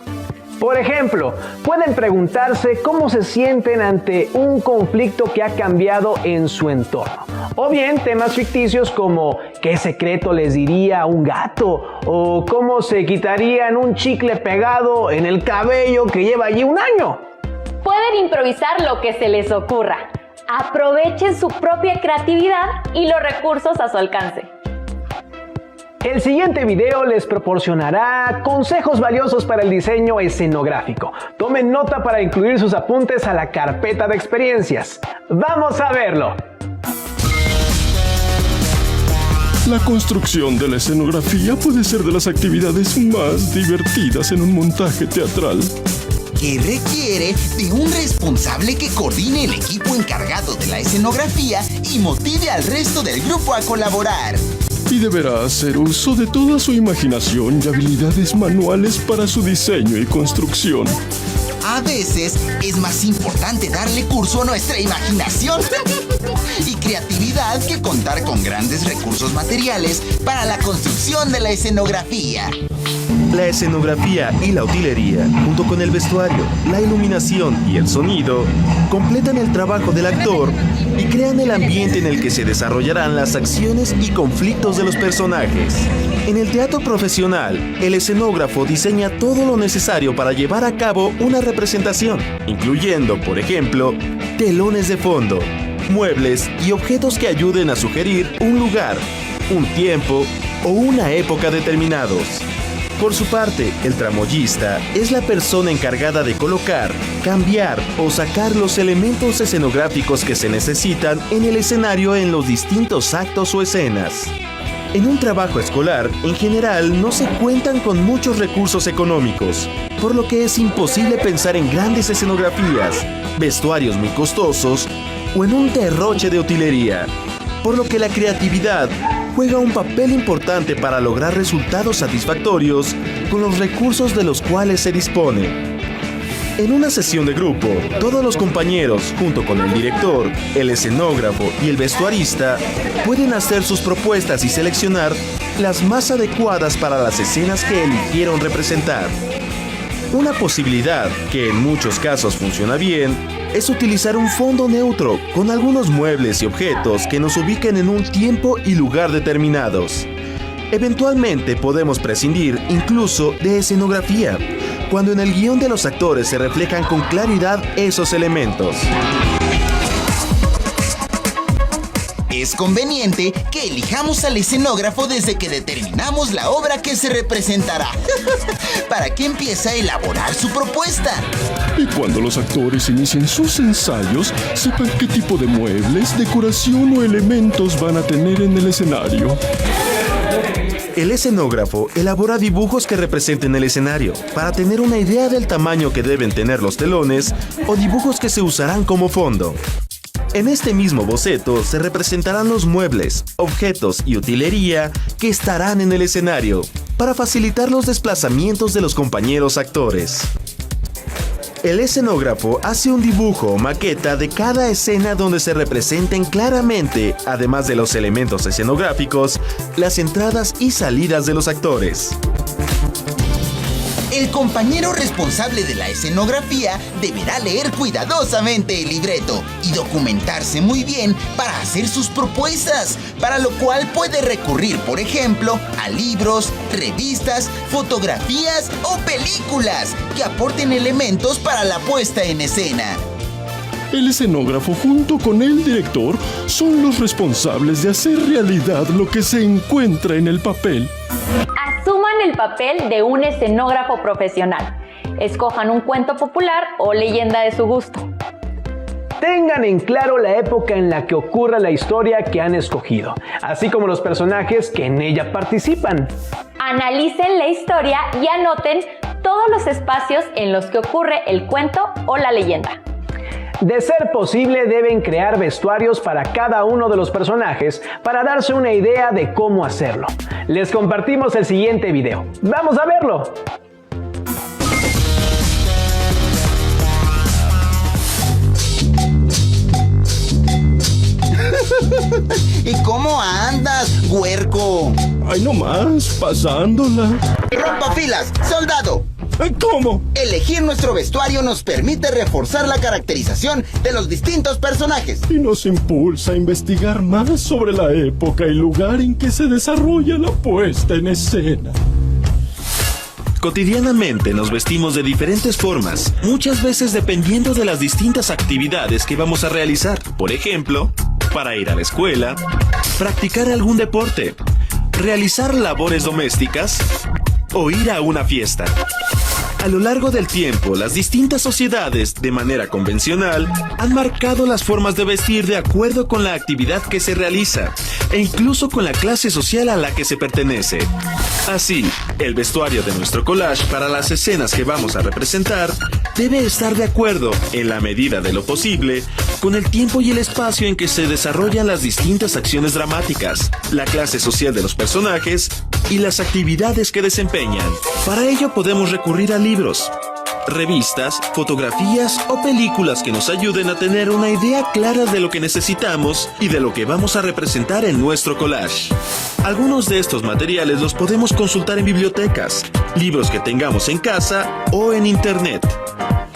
Por ejemplo, pueden preguntarse cómo se sienten ante un conflicto que ha cambiado en su entorno. O bien temas ficticios como ¿qué secreto les diría a un gato? O ¿cómo se quitarían un chicle pegado en el cabello que lleva allí un año? Pueden improvisar lo que se les ocurra. Aprovechen su propia creatividad y los recursos a su alcance. El siguiente video les proporcionará consejos valiosos para el diseño escenográfico. Tomen nota para incluir sus apuntes a la carpeta de experiencias. ¡Vamos a verlo! La construcción de la escenografía puede ser de las actividades más divertidas en un montaje teatral. Que requiere de un responsable que coordine el equipo encargado de la escenografía y motive al resto del grupo a colaborar. Y deberá hacer uso de toda su imaginación y habilidades manuales para su diseño y construcción. A veces es más importante darle curso a nuestra imaginación y creatividad que contar con grandes recursos materiales para la construcción de la escenografía. La escenografía y la utilería, junto con el vestuario, la iluminación y el sonido, completan el trabajo del actor y crean el ambiente en el que se desarrollarán las acciones y conflictos de los personajes. En el teatro profesional, el escenógrafo diseña todo lo necesario para llevar a cabo una representación, incluyendo, por ejemplo, telones de fondo, muebles y objetos que ayuden a sugerir un lugar, un tiempo o una época determinados. Por su parte, el tramoyista es la persona encargada de colocar, cambiar o sacar los elementos escenográficos que se necesitan en el escenario en los distintos actos o escenas. En un trabajo escolar, en general, no se cuentan con muchos recursos económicos, por lo que es imposible pensar en grandes escenografías, vestuarios muy costosos o en un derroche de utilería, por lo que la creatividad juega un papel importante para lograr resultados satisfactorios con los recursos de los cuales se dispone. En una sesión de grupo, todos los compañeros, junto con el director, el escenógrafo y el vestuarista, pueden hacer sus propuestas y seleccionar las más adecuadas para las escenas que eligieron representar. Una posibilidad, que en muchos casos funciona bien, es utilizar un fondo neutro con algunos muebles y objetos que nos ubiquen en un tiempo y lugar determinados. Eventualmente podemos prescindir incluso de escenografía, cuando en el guión de los actores se reflejan con claridad esos elementos. Es conveniente que elijamos al escenógrafo desde que determinamos la obra que se representará, para que empiece a elaborar su propuesta. Y cuando los actores inicien sus ensayos, sepan qué tipo de muebles, decoración o elementos van a tener en el escenario. El escenógrafo elabora dibujos que representen el escenario, para tener una idea del tamaño que deben tener los telones o dibujos que se usarán como fondo. En este mismo boceto se representarán los muebles, objetos y utilería que estarán en el escenario, para facilitar los desplazamientos de los compañeros actores. El escenógrafo hace un dibujo o maqueta de cada escena donde se representen claramente, además de los elementos escenográficos, las entradas y salidas de los actores. El compañero responsable de la escenografía deberá leer cuidadosamente el libreto y documentarse muy bien para hacer sus propuestas, para lo cual puede recurrir, por ejemplo, a libros, revistas, fotografías o películas que aporten elementos para la puesta en escena. El escenógrafo junto con el director son los responsables de hacer realidad lo que se encuentra en el papel. Asuman el papel de un escenógrafo profesional. Escojan un cuento popular o leyenda de su gusto. Tengan en claro la época en la que ocurra la historia que han escogido, así como los personajes que en ella participan. Analicen la historia y anoten todos los espacios en los que ocurre el cuento o la leyenda. De ser posible, deben crear vestuarios para cada uno de los personajes para darse una idea de cómo hacerlo. Les compartimos el siguiente video. ¡Vamos a verlo! ¿Y cómo andas, huerco? Ay, no más, pasándola. ¡Rompa filas, soldado! ¿Cómo? Elegir nuestro vestuario nos permite reforzar la caracterización de los distintos personajes. Y nos impulsa a investigar más sobre la época y lugar en que se desarrolla la puesta en escena. Cotidianamente nos vestimos de diferentes formas, muchas veces dependiendo de las distintas actividades que vamos a realizar. Por ejemplo, para ir a la escuela, practicar algún deporte realizar labores domésticas o ir a una fiesta. A lo largo del tiempo, las distintas sociedades, de manera convencional, han marcado las formas de vestir de acuerdo con la actividad que se realiza e incluso con la clase social a la que se pertenece. Así, el vestuario de nuestro collage para las escenas que vamos a representar debe estar de acuerdo, en la medida de lo posible, con el tiempo y el espacio en que se desarrollan las distintas acciones dramáticas, la clase social de los personajes y las actividades que desempeñan. Para ello podemos recurrir a libros, revistas, fotografías o películas que nos ayuden a tener una idea clara de lo que necesitamos y de lo que vamos a representar en nuestro collage. Algunos de estos materiales los podemos consultar en bibliotecas, libros que tengamos en casa o en internet.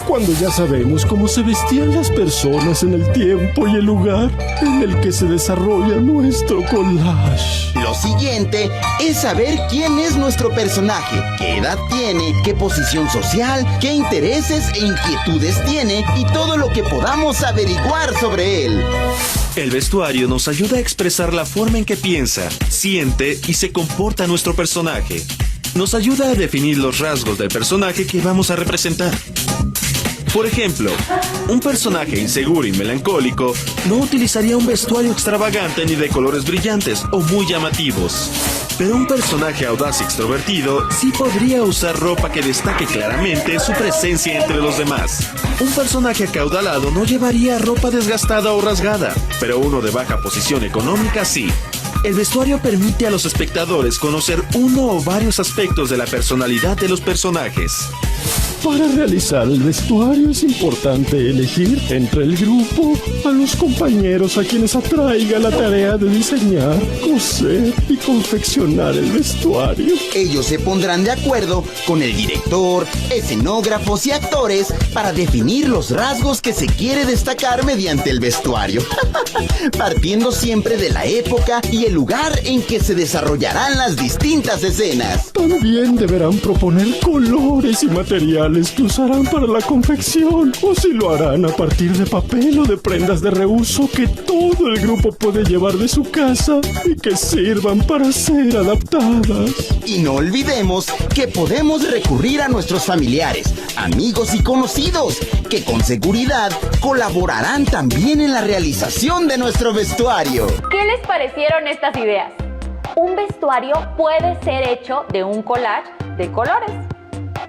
Cuando ya sabemos cómo se vestían las personas en el tiempo y el lugar en el que se desarrolla nuestro collage. Lo siguiente es saber quién es nuestro personaje, qué edad tiene, qué posición social, qué intereses e inquietudes tiene y todo lo que podamos averiguar sobre él. El vestuario nos ayuda a expresar la forma en que piensa, siente y se comporta nuestro personaje. Nos ayuda a definir los rasgos del personaje que vamos a representar. Por ejemplo, un personaje inseguro y melancólico no utilizaría un vestuario extravagante ni de colores brillantes o muy llamativos. Pero un personaje audaz y extrovertido sí podría usar ropa que destaque claramente su presencia entre los demás. Un personaje acaudalado no llevaría ropa desgastada o rasgada, pero uno de baja posición económica sí. El vestuario permite a los espectadores conocer uno o varios aspectos de la personalidad de los personajes. Para realizar el vestuario es importante elegir entre el grupo a los compañeros a quienes atraiga la tarea de diseñar, coser y confeccionar el vestuario. Ellos se pondrán de acuerdo con el director, escenógrafos y actores para definir los rasgos que se quiere destacar mediante el vestuario, partiendo siempre de la época y el lugar en que se desarrollarán las distintas escenas. También deberán proponer colores y materiales que usarán para la confección, o si lo harán a partir de papel o de prendas de reuso que todo el grupo puede llevar de su casa y que sirvan para ser adaptadas. Y no olvidemos que podemos recurrir a nuestros familiares, amigos y conocidos, que con seguridad colaborarán también en la realización de nuestro vestuario. ¿Qué les parecieron estas ideas? Un vestuario puede ser hecho de un collage de colores.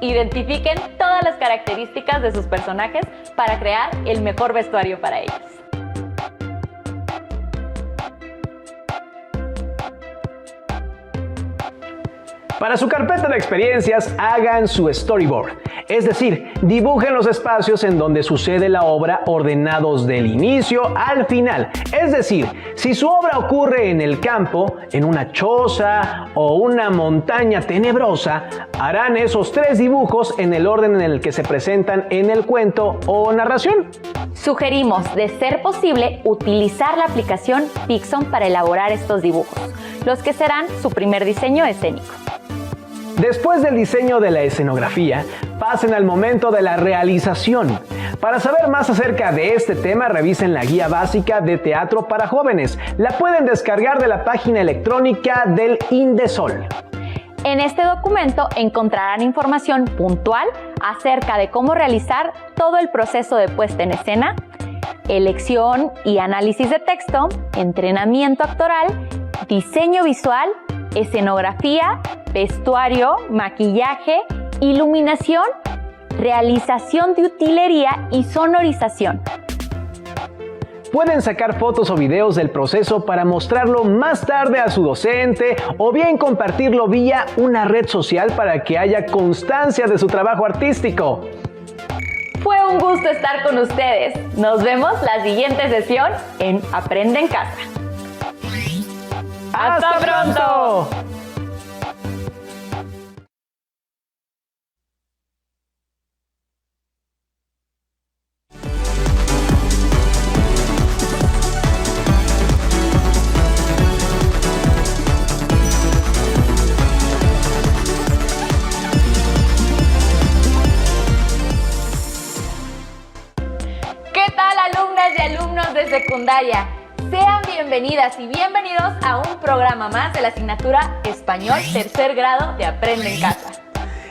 Identifiquen todas las características de sus personajes para crear el mejor vestuario para ellos. Para su carpeta de experiencias, hagan su storyboard. Es decir, dibujen los espacios en donde sucede la obra ordenados del inicio al final. Es decir, si su obra ocurre en el campo, en una choza o una montaña tenebrosa, harán esos 3 dibujos en el orden en el que se presentan en el cuento o narración. Sugerimos, de ser posible, utilizar la aplicación Pixon para elaborar estos dibujos, los que serán su primer diseño escénico. Después del diseño de la escenografía, pasen al momento de la realización. Para saber más acerca de este tema, revisen la guía básica de teatro para jóvenes. La pueden descargar de la página electrónica del INDESOL. En este documento encontrarán información puntual acerca de cómo realizar todo el proceso de puesta en escena, elección y análisis de texto, entrenamiento actoral, diseño visual, escenografía, vestuario, maquillaje, iluminación, realización de utilería y sonorización. Pueden sacar fotos o videos del proceso para mostrarlo más tarde a su docente o bien compartirlo vía una red social para que haya constancia de su trabajo artístico. Fue un gusto estar con ustedes. Nos vemos la siguiente sesión en Aprende en Casa. ¡Hasta pronto! ¿Qué tal, alumnas y alumnos de secundaria? Sean bienvenidas y bienvenidos a un programa más de la asignatura Español Tercer Grado de Aprende en Casa.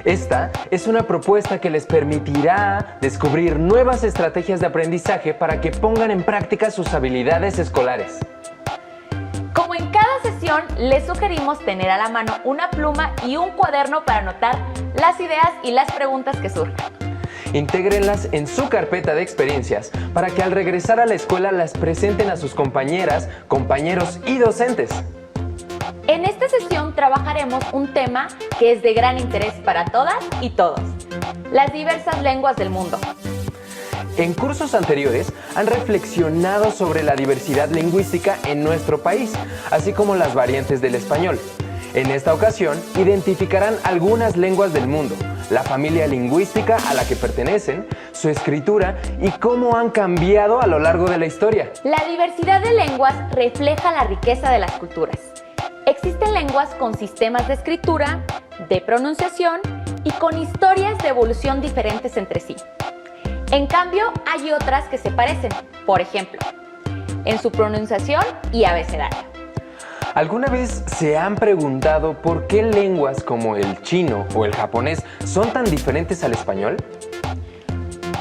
Esta es una propuesta que les permitirá descubrir nuevas estrategias de aprendizaje para que pongan en práctica sus habilidades escolares. Como en cada sesión, les sugerimos tener a la mano una pluma y un cuaderno para anotar las ideas y las preguntas que surjan. Intégrenlas en su carpeta de experiencias para que al regresar a la escuela las presenten a sus compañeras, compañeros y docentes. En esta sesión trabajaremos un tema que es de gran interés para todas y todos: las diversas lenguas del mundo. En cursos anteriores han reflexionado sobre la diversidad lingüística en nuestro país, así como las variantes del español. En esta ocasión identificarán algunas lenguas del mundo, la familia lingüística a la que pertenecen, su escritura y cómo han cambiado a lo largo de la historia. La diversidad de lenguas refleja la riqueza de las culturas. Existen lenguas con sistemas de escritura, de pronunciación y con historias de evolución diferentes entre sí. En cambio, hay otras que se parecen, por ejemplo, en su pronunciación y abecedario. ¿Alguna vez se han preguntado por qué lenguas como el chino o el japonés son tan diferentes al español?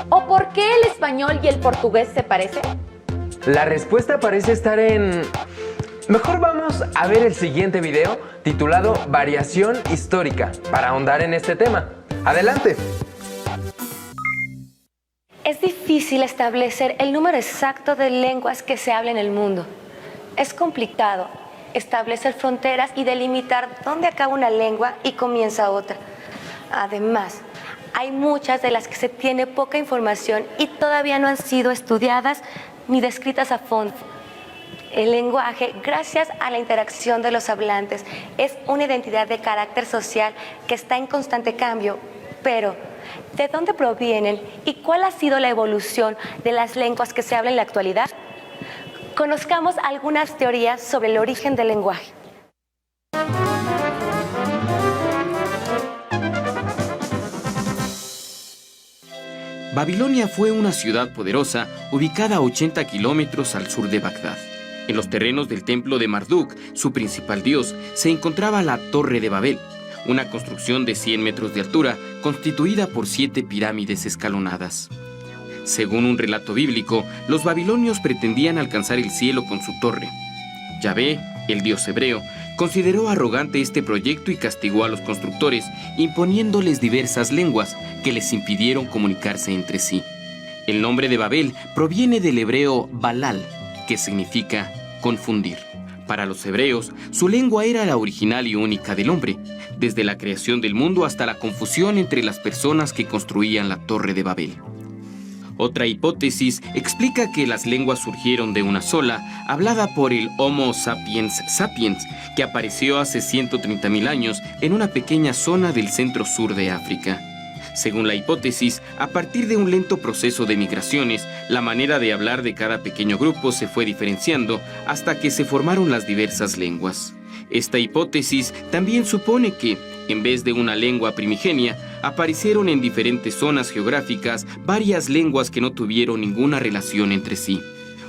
¿O por qué el español y el portugués se parecen? La respuesta parece estar en... Mejor vamos a ver el siguiente video titulado Variación Histórica para ahondar en este tema. ¡Adelante! Es difícil establecer el número exacto de lenguas que se hablan en el mundo. Es complicado establecer fronteras y delimitar dónde acaba una lengua y comienza otra. Además, hay muchas de las que se tiene poca información y todavía no han sido estudiadas ni descritas a fondo. El lenguaje, gracias a la interacción de los hablantes, es una identidad de carácter social que está en constante cambio. Pero, ¿de dónde provienen y cuál ha sido la evolución de las lenguas que se hablan en la actualidad? Conozcamos algunas teorías sobre el origen del lenguaje. Babilonia fue una ciudad poderosa ubicada a 80 kilómetros al sur de Bagdad. En los terrenos del templo de Marduk, su principal dios, se encontraba la Torre de Babel, una construcción de 100 metros de altura constituida por 7 pirámides escalonadas. Según un relato bíblico, los babilonios pretendían alcanzar el cielo con su torre. Yahvé, el dios hebreo, consideró arrogante este proyecto y castigó a los constructores, imponiéndoles diversas lenguas que les impidieron comunicarse entre sí. El nombre de Babel proviene del hebreo Balal, que significa confundir. Para los hebreos, su lengua era la original y única del hombre, desde la creación del mundo hasta la confusión entre las personas que construían la Torre de Babel. Otra hipótesis explica que las lenguas surgieron de una sola, hablada por el Homo sapiens sapiens, que apareció hace 130.000 años en una pequeña zona del centro-sur de África. Según la hipótesis, a partir de un lento proceso de migraciones, la manera de hablar de cada pequeño grupo se fue diferenciando hasta que se formaron las diversas lenguas. Esta hipótesis también supone que, en vez de una lengua primigenia, aparecieron en diferentes zonas geográficas varias lenguas que no tuvieron ninguna relación entre sí.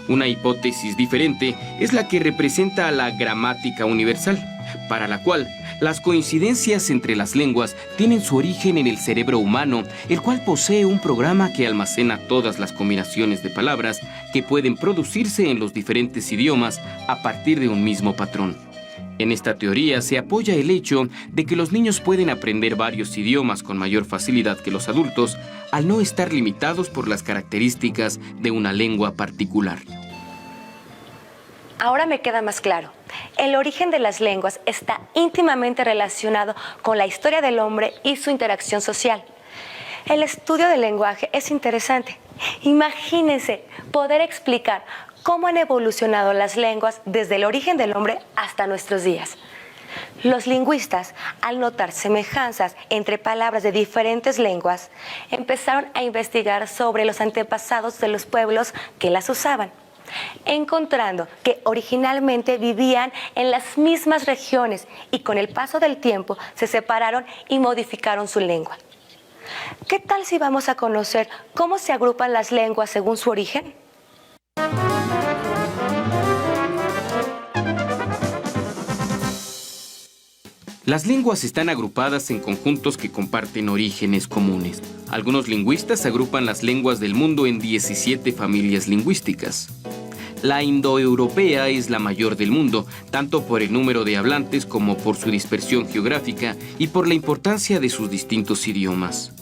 Una hipótesis diferente es la que representa a la gramática universal, para la cual las coincidencias entre las lenguas tienen su origen en el cerebro humano, el cual posee un programa que almacena todas las combinaciones de palabras que pueden producirse en los diferentes idiomas a partir de un mismo patrón. En esta teoría se apoya el hecho de que los niños pueden aprender varios idiomas con mayor facilidad que los adultos al no estar limitados por las características de una lengua particular. Ahora me queda más claro. El origen de las lenguas está íntimamente relacionado con la historia del hombre y su interacción social. El estudio del lenguaje es interesante. Imagínense poder explicar cómo han evolucionado las lenguas desde el origen del hombre hasta nuestros días. Los lingüistas, al notar semejanzas entre palabras de diferentes lenguas, empezaron a investigar sobre los antepasados de los pueblos que las usaban, encontrando que originalmente vivían en las mismas regiones y con el paso del tiempo se separaron y modificaron su lengua. ¿Qué tal si vamos a conocer cómo se agrupan las lenguas según su origen? Las lenguas están agrupadas en conjuntos que comparten orígenes comunes. Algunos lingüistas agrupan las lenguas del mundo en 17 familias lingüísticas. La indoeuropea es la mayor del mundo, tanto por el número de hablantes como por su dispersión geográfica y por la importancia de sus distintos idiomas.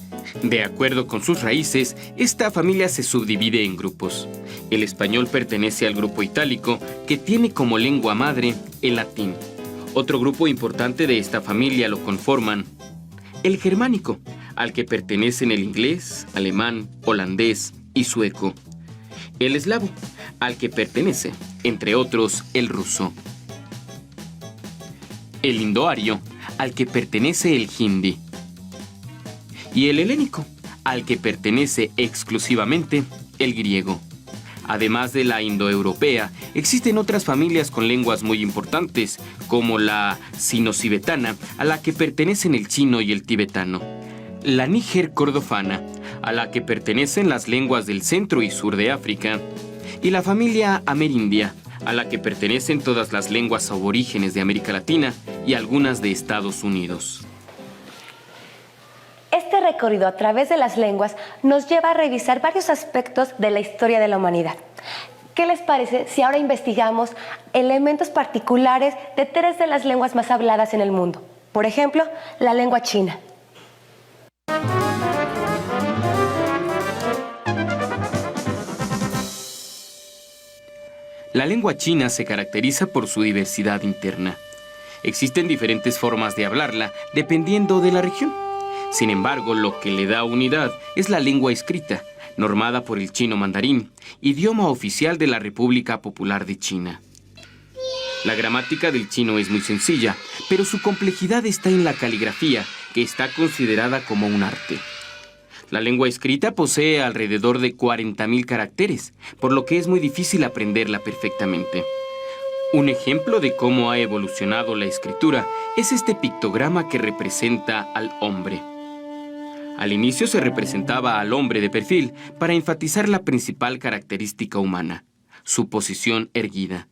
De acuerdo con sus raíces, esta familia se subdivide en grupos. El español pertenece al grupo itálico, que tiene como lengua madre el latín. Otro grupo importante de esta familia lo conforman el germánico, al que pertenecen el inglés, alemán, holandés y sueco. El eslavo, al que pertenece, entre otros, el ruso. El indoario, al que pertenece el hindi. Y el helénico, al que pertenece exclusivamente el griego. Además de la indoeuropea, existen otras familias con lenguas muy importantes, como la sino-tibetana, a la que pertenecen el chino y el tibetano. La níger-cordofana, a la que pertenecen las lenguas del centro y sur de África. Y la familia amerindia, a la que pertenecen todas las lenguas aborígenes de América Latina y algunas de Estados Unidos. Este recorrido a través de las lenguas nos lleva a revisar varios aspectos de la historia de la humanidad. ¿Qué les parece si ahora investigamos elementos particulares de 3 de las lenguas más habladas en el mundo? Por ejemplo, la lengua china. La lengua china se caracteriza por su diversidad interna. Existen diferentes formas de hablarla dependiendo de la región. Sin embargo, lo que le da unidad es la lengua escrita, normada por el chino mandarín, idioma oficial de la República Popular de China. La gramática del chino es muy sencilla, pero su complejidad está en la caligrafía, que está considerada como un arte. La lengua escrita posee alrededor de 40.000 caracteres, por lo que es muy difícil aprenderla perfectamente. Un ejemplo de cómo ha evolucionado la escritura es este pictograma que representa al hombre. Al inicio se representaba al hombre de perfil para enfatizar la principal característica humana, su posición erguida.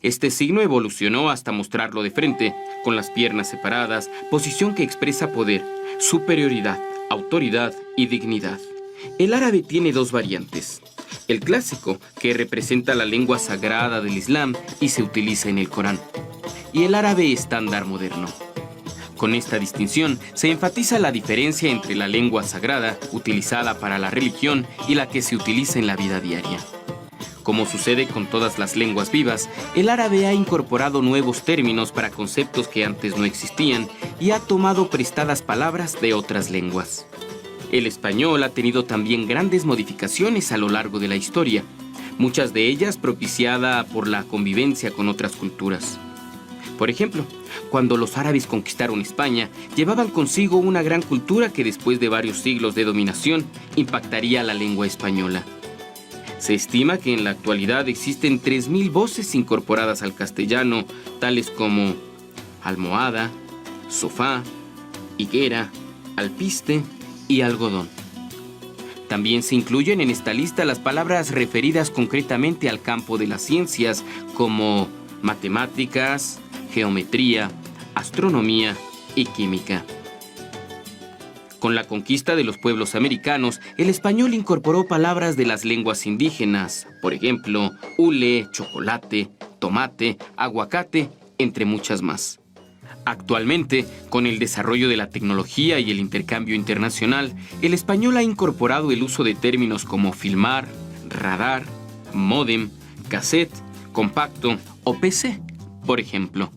Este signo evolucionó hasta mostrarlo de frente, con las piernas separadas, posición que expresa poder, superioridad, autoridad y dignidad. El árabe tiene 2 variantes. El clásico, que representa la lengua sagrada del Islam y se utiliza en el Corán. Y el árabe estándar moderno. Con esta distinción se enfatiza la diferencia entre la lengua sagrada, utilizada para la religión, y la que se utiliza en la vida diaria. Como sucede con todas las lenguas vivas, el árabe ha incorporado nuevos términos para conceptos que antes no existían y ha tomado prestadas palabras de otras lenguas. El español ha tenido también grandes modificaciones a lo largo de la historia, muchas de ellas propiciada por la convivencia con otras culturas. Por ejemplo, cuando los árabes conquistaron España, llevaban consigo una gran cultura que después de varios siglos de dominación impactaría la lengua española. Se estima que en la actualidad existen 3.000 voces incorporadas al castellano, tales como almohada, sofá, higuera, alpiste y algodón. También se incluyen en esta lista las palabras referidas concretamente al campo de las ciencias, como matemáticas, geometría, astronomía y química. Con la conquista de los pueblos americanos, el español incorporó palabras de las lenguas indígenas, por ejemplo, hule, chocolate, tomate, aguacate, entre muchas más. Actualmente, con el desarrollo de la tecnología y el intercambio internacional, el español ha incorporado el uso de términos como filmar, radar, módem, cassette, compacto o PC, por ejemplo.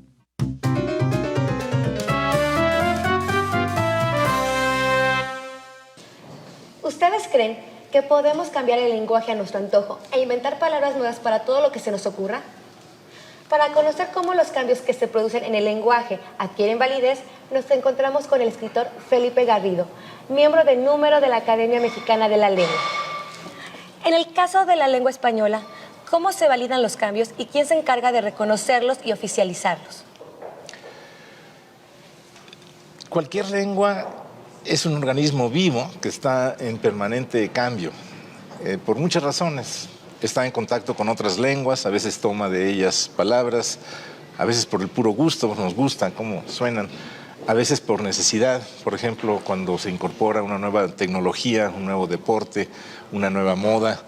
¿Ustedes creen que podemos cambiar el lenguaje a nuestro antojo e inventar palabras nuevas para todo lo que se nos ocurra? Para conocer cómo los cambios que se producen en el lenguaje adquieren validez, nos encontramos con el escritor Felipe Garrido, miembro del número de la Academia Mexicana de la Lengua. En el caso de la lengua española, ¿cómo se validan los cambios y quién se encarga de reconocerlos y oficializarlos? Cualquier lengua es un organismo vivo que está en permanente cambio, por muchas razones. Está en contacto con otras lenguas, a veces toma de ellas palabras, a veces por el puro gusto, nos gustan cómo suenan, a veces por necesidad, por ejemplo, cuando se incorpora una nueva tecnología, un nuevo deporte, una nueva moda,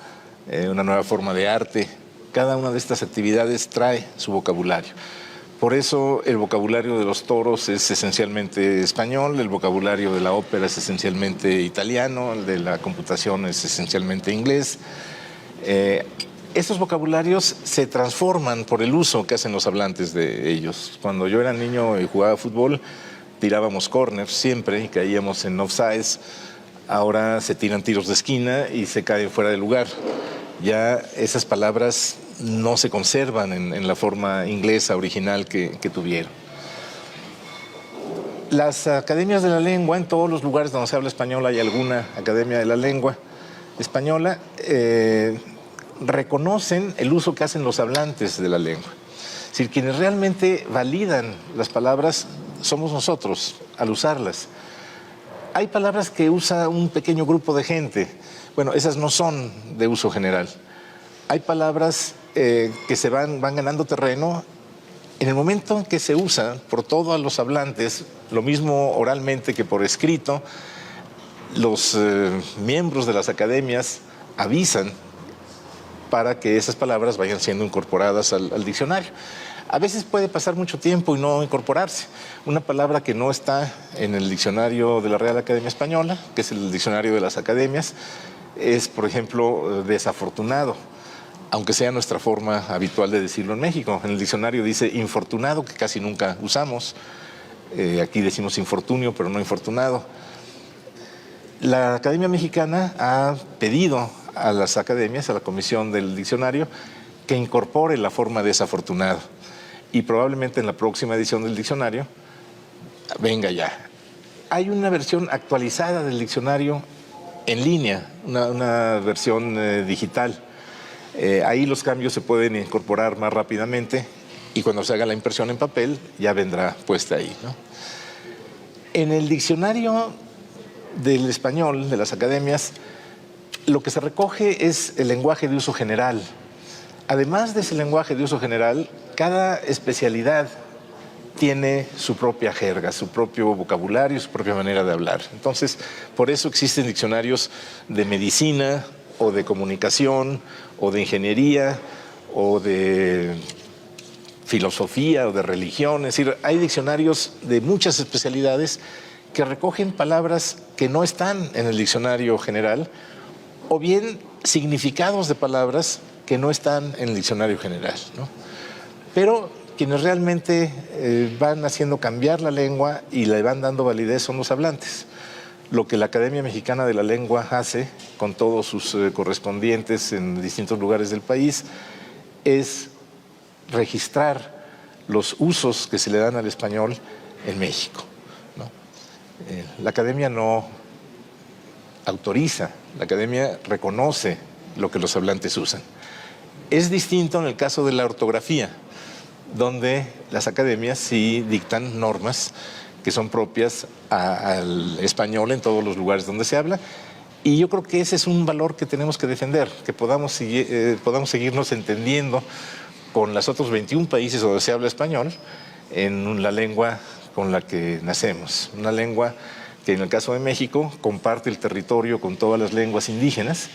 una nueva forma de arte. Cada una de estas actividades trae su vocabulario. Por eso el vocabulario de los toros es esencialmente español, el vocabulario de la ópera es esencialmente italiano, el de la computación es esencialmente inglés. Estos vocabularios se transforman por el uso que hacen los hablantes de ellos. Cuando yo era niño y jugaba fútbol, tirábamos corners siempre y caíamos en offsides. Ahora se tiran tiros de esquina y se caen fuera de lugar. Ya esas palabras no se conservan en la forma inglesa original que tuvieron. Las academias de la lengua, en todos los lugares donde se habla español hay alguna academia de la lengua española, reconocen el uso que hacen los hablantes de la lengua. Es decir, quienes realmente validan las palabras somos nosotros al usarlas. Hay palabras que usa un pequeño grupo de gente. Bueno, esas no son de uso general. Hay palabras que se van ganando terreno en el momento en que se usa por todos los hablantes, lo mismo oralmente que por escrito. Los miembros de las academias avisan para que esas palabras vayan siendo incorporadas al diccionario. A veces puede pasar mucho tiempo y no incorporarse. Una palabra que no está en el diccionario de la Real Academia Española, que es el diccionario de las academias, es, por ejemplo, desafortunado, aunque sea nuestra forma habitual de decirlo en México. En el diccionario dice infortunado, que casi nunca usamos. Aquí decimos infortunio, pero no infortunado. La Academia Mexicana ha pedido a las academias, a la comisión del diccionario, que incorpore la forma desafortunado. Y probablemente en la próxima edición del diccionario venga ya. Hay una versión actualizada del diccionario en línea, una versión digital. Ahí los cambios se pueden incorporar más rápidamente y cuando se haga la impresión en papel ya vendrá puesta ahí, ¿no? En el diccionario del español de las academias, lo que se recoge es el lenguaje de uso general. Además de ese lenguaje de uso general, cada especialidad tiene su propia jerga, su propio vocabulario, su propia manera de hablar. Entonces, por eso existen diccionarios de medicina o de comunicación o de ingeniería o de filosofía o de religión. Es decir, hay diccionarios de muchas especialidades que recogen palabras que no están en el diccionario general o bien significados de palabras que no están en el diccionario general, ¿no? Pero quienes realmente van haciendo cambiar la lengua y le van dando validez son los hablantes. Lo que la Academia Mexicana de la Lengua hace con todos sus correspondientes en distintos lugares del país es registrar los usos que se le dan al español en México, ¿no? La Academia no autoriza, la Academia reconoce lo que los hablantes usan. Es distinto en el caso de la ortografía, donde las academias sí dictan normas que son propias al español en todos los lugares donde se habla. Y yo creo que ese es un valor que tenemos que defender, que podamos seguirnos entendiendo con los otros 21 países donde se habla español en la lengua con la que nacemos. Una lengua que en el caso de México comparte el territorio con todas las lenguas indígenas,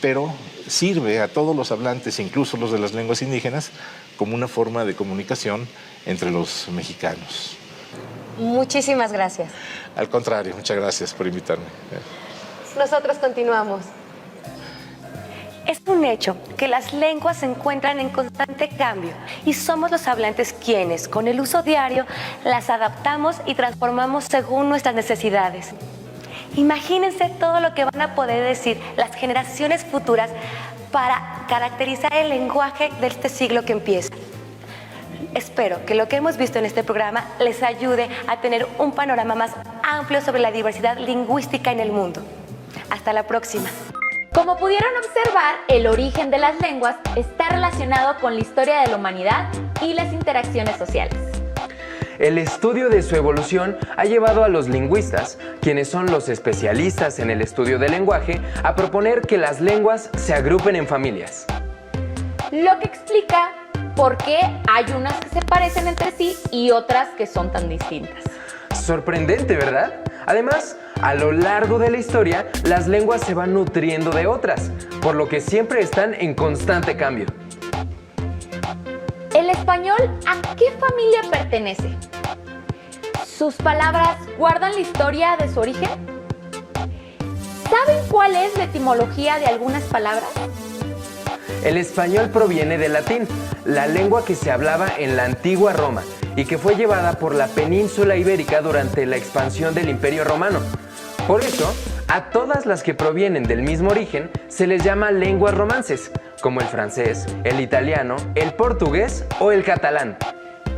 pero sirve a todos los hablantes, incluso los de las lenguas indígenas, como una forma de comunicación entre los mexicanos. Muchísimas gracias. Al contrario, muchas gracias por invitarme. Nosotros continuamos. Es un hecho que las lenguas se encuentran en constante cambio y somos los hablantes quienes, con el uso diario, las adaptamos y transformamos según nuestras necesidades. Imagínense todo lo que van a poder decir las generaciones futuras para caracterizar el lenguaje de este siglo que empieza. Espero que lo que hemos visto en este programa les ayude a tener un panorama más amplio sobre la diversidad lingüística en el mundo. Hasta la próxima. Como pudieron observar, el origen de las lenguas está relacionado con la historia de la humanidad y las interacciones sociales. El estudio de su evolución ha llevado a los lingüistas, quienes son los especialistas en el estudio del lenguaje, a proponer que las lenguas se agrupen en familias. Lo que explica por qué hay unas que se parecen entre sí y otras que son tan distintas. Sorprendente, ¿verdad? Además, a lo largo de la historia, las lenguas se van nutriendo de otras, por lo que siempre están en constante cambio. ¿El español a qué familia pertenece? ¿Sus palabras guardan la historia de su origen? ¿Saben cuál es la etimología de algunas palabras? El español proviene del latín, la lengua que se hablaba en la antigua Roma y que fue llevada por la península ibérica durante la expansión del Imperio Romano. Por eso, a todas las que provienen del mismo origen se les llama lenguas romances, como el francés, el italiano, el portugués o el catalán.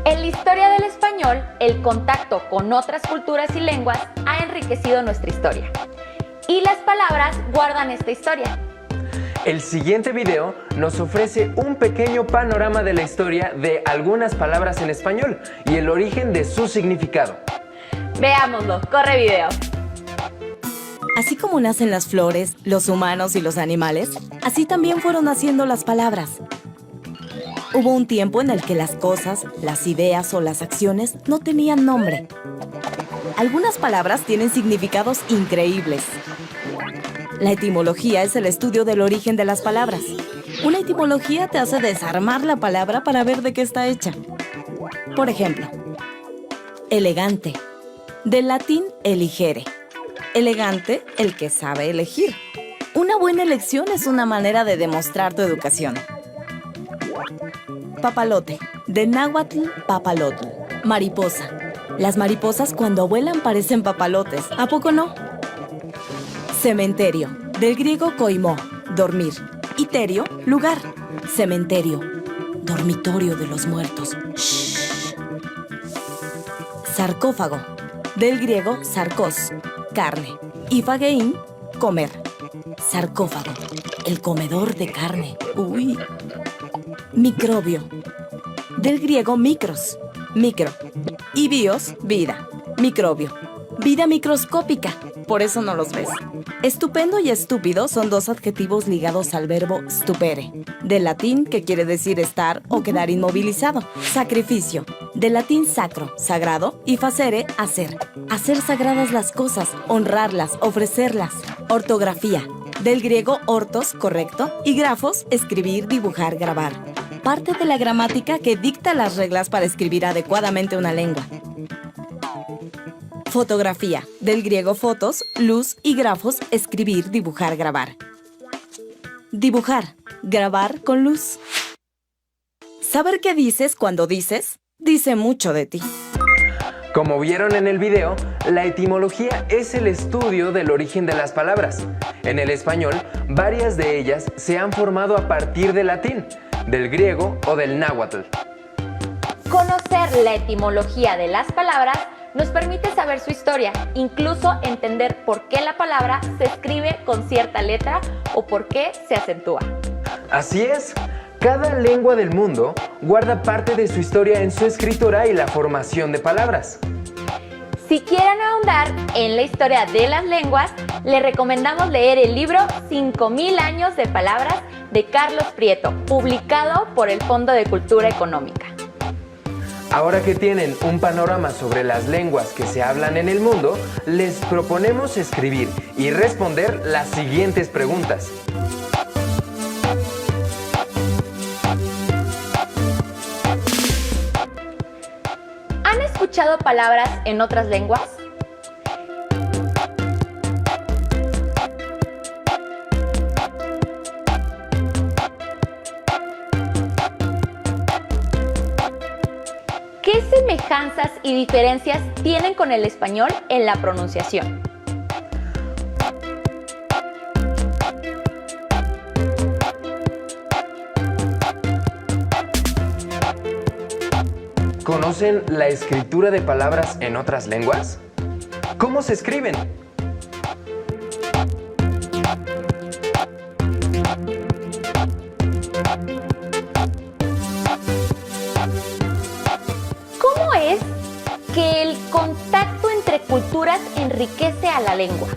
En la historia del español, el contacto con otras culturas y lenguas ha enriquecido nuestra historia. Y las palabras guardan esta historia. El siguiente video nos ofrece un pequeño panorama de la historia de algunas palabras en español y el origen de su significado. Veámoslo, corre video. Así como nacen las flores, los humanos y los animales, así también fueron naciendo las palabras. Hubo un tiempo en el que las cosas, las ideas o las acciones no tenían nombre. Algunas palabras tienen significados increíbles. La etimología es el estudio del origen de las palabras. Una etimología te hace desarmar la palabra para ver de qué está hecha. Por ejemplo, elegante, del latín eligere. Elegante, el que sabe elegir. Una buena elección es una manera de demostrar tu educación. Papalote, de náhuatl papalotl. Mariposa. Las mariposas cuando vuelan parecen papalotes, ¿a poco no? Cementerio, del griego koimó, dormir. Iterio, lugar. Cementerio, dormitorio de los muertos. Shh. Sarcófago, del griego sarkos, carne. Y fagein, comer. Sarcófago, el comedor de carne. Uy. Microbio, del griego micros, micro. Y bios, vida. Microbio, vida microscópica. Por eso no los ves. Estupendo y estúpido son dos adjetivos ligados al verbo stupere, del latín que quiere decir estar o quedar inmovilizado. Sacrificio, del latín sacro, sagrado, y facere, hacer. Hacer sagradas las cosas, honrarlas, ofrecerlas. Ortografía, del griego ortos, correcto, y grafos, escribir, dibujar, grabar. Parte de la gramática que dicta las reglas para escribir adecuadamente una lengua. Fotografía, del griego fotos, luz, y grafos, escribir, dibujar, grabar. Dibujar, grabar con luz. Saber qué dices cuando dices, dice mucho de ti. Como vieron en el video, la etimología es el estudio del origen de las palabras. En el español, varias de ellas se han formado a partir del latín, del griego o del náhuatl. Conocer la etimología de las palabras nos permite saber su historia, incluso entender por qué la palabra se escribe con cierta letra o por qué se acentúa. Así es, cada lengua del mundo guarda parte de su historia en su escritura y la formación de palabras. Si quieren ahondar en la historia de las lenguas, les recomendamos leer el libro 5000 años de palabras de Carlos Prieto, publicado por el Fondo de Cultura Económica. Ahora que tienen un panorama sobre las lenguas que se hablan en el mundo, les proponemos escribir y responder las siguientes preguntas. ¿Han escuchado palabras en otras lenguas? ¿Qué semejanzas y diferencias tienen con el español en la pronunciación? ¿Conocen la escritura de palabras en otras lenguas? ¿Cómo se escriben? ¿Cómo es que el contacto entre culturas enriquece a la lengua?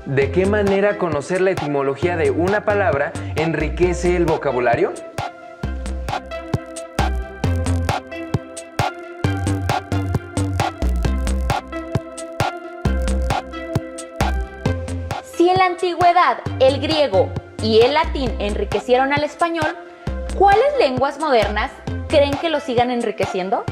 ¿De qué manera conocer la etimología de una palabra enriquece el vocabulario? Si en la antigüedad el griego y el latín enriquecieron al español, ¿cuáles lenguas modernas creen que lo sigan enriqueciendo?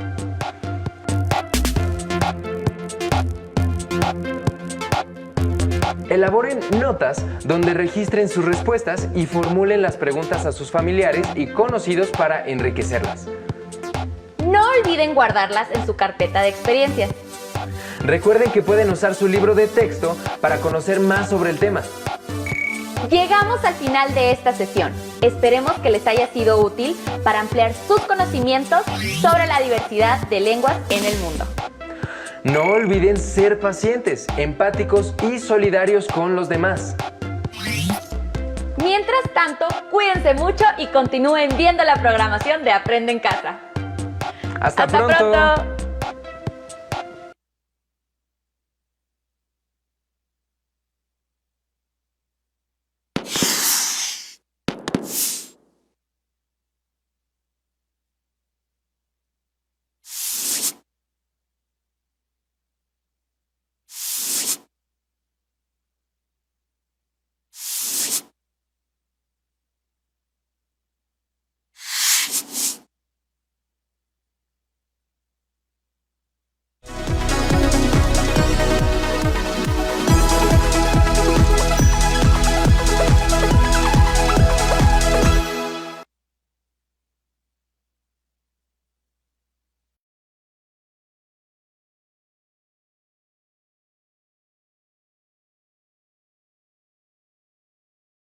Elaboren notas donde registren sus respuestas y formulen las preguntas a sus familiares y conocidos para enriquecerlas. No olviden guardarlas en su carpeta de experiencias. Recuerden que pueden usar su libro de texto para conocer más sobre el tema. Llegamos al final de esta sesión. Esperemos que les haya sido útil para ampliar sus conocimientos sobre la diversidad de lenguas en el mundo. No olviden ser pacientes, empáticos y solidarios con los demás. Mientras tanto, cuídense mucho y continúen viendo la programación de Aprende en Casa. ¡Hasta pronto!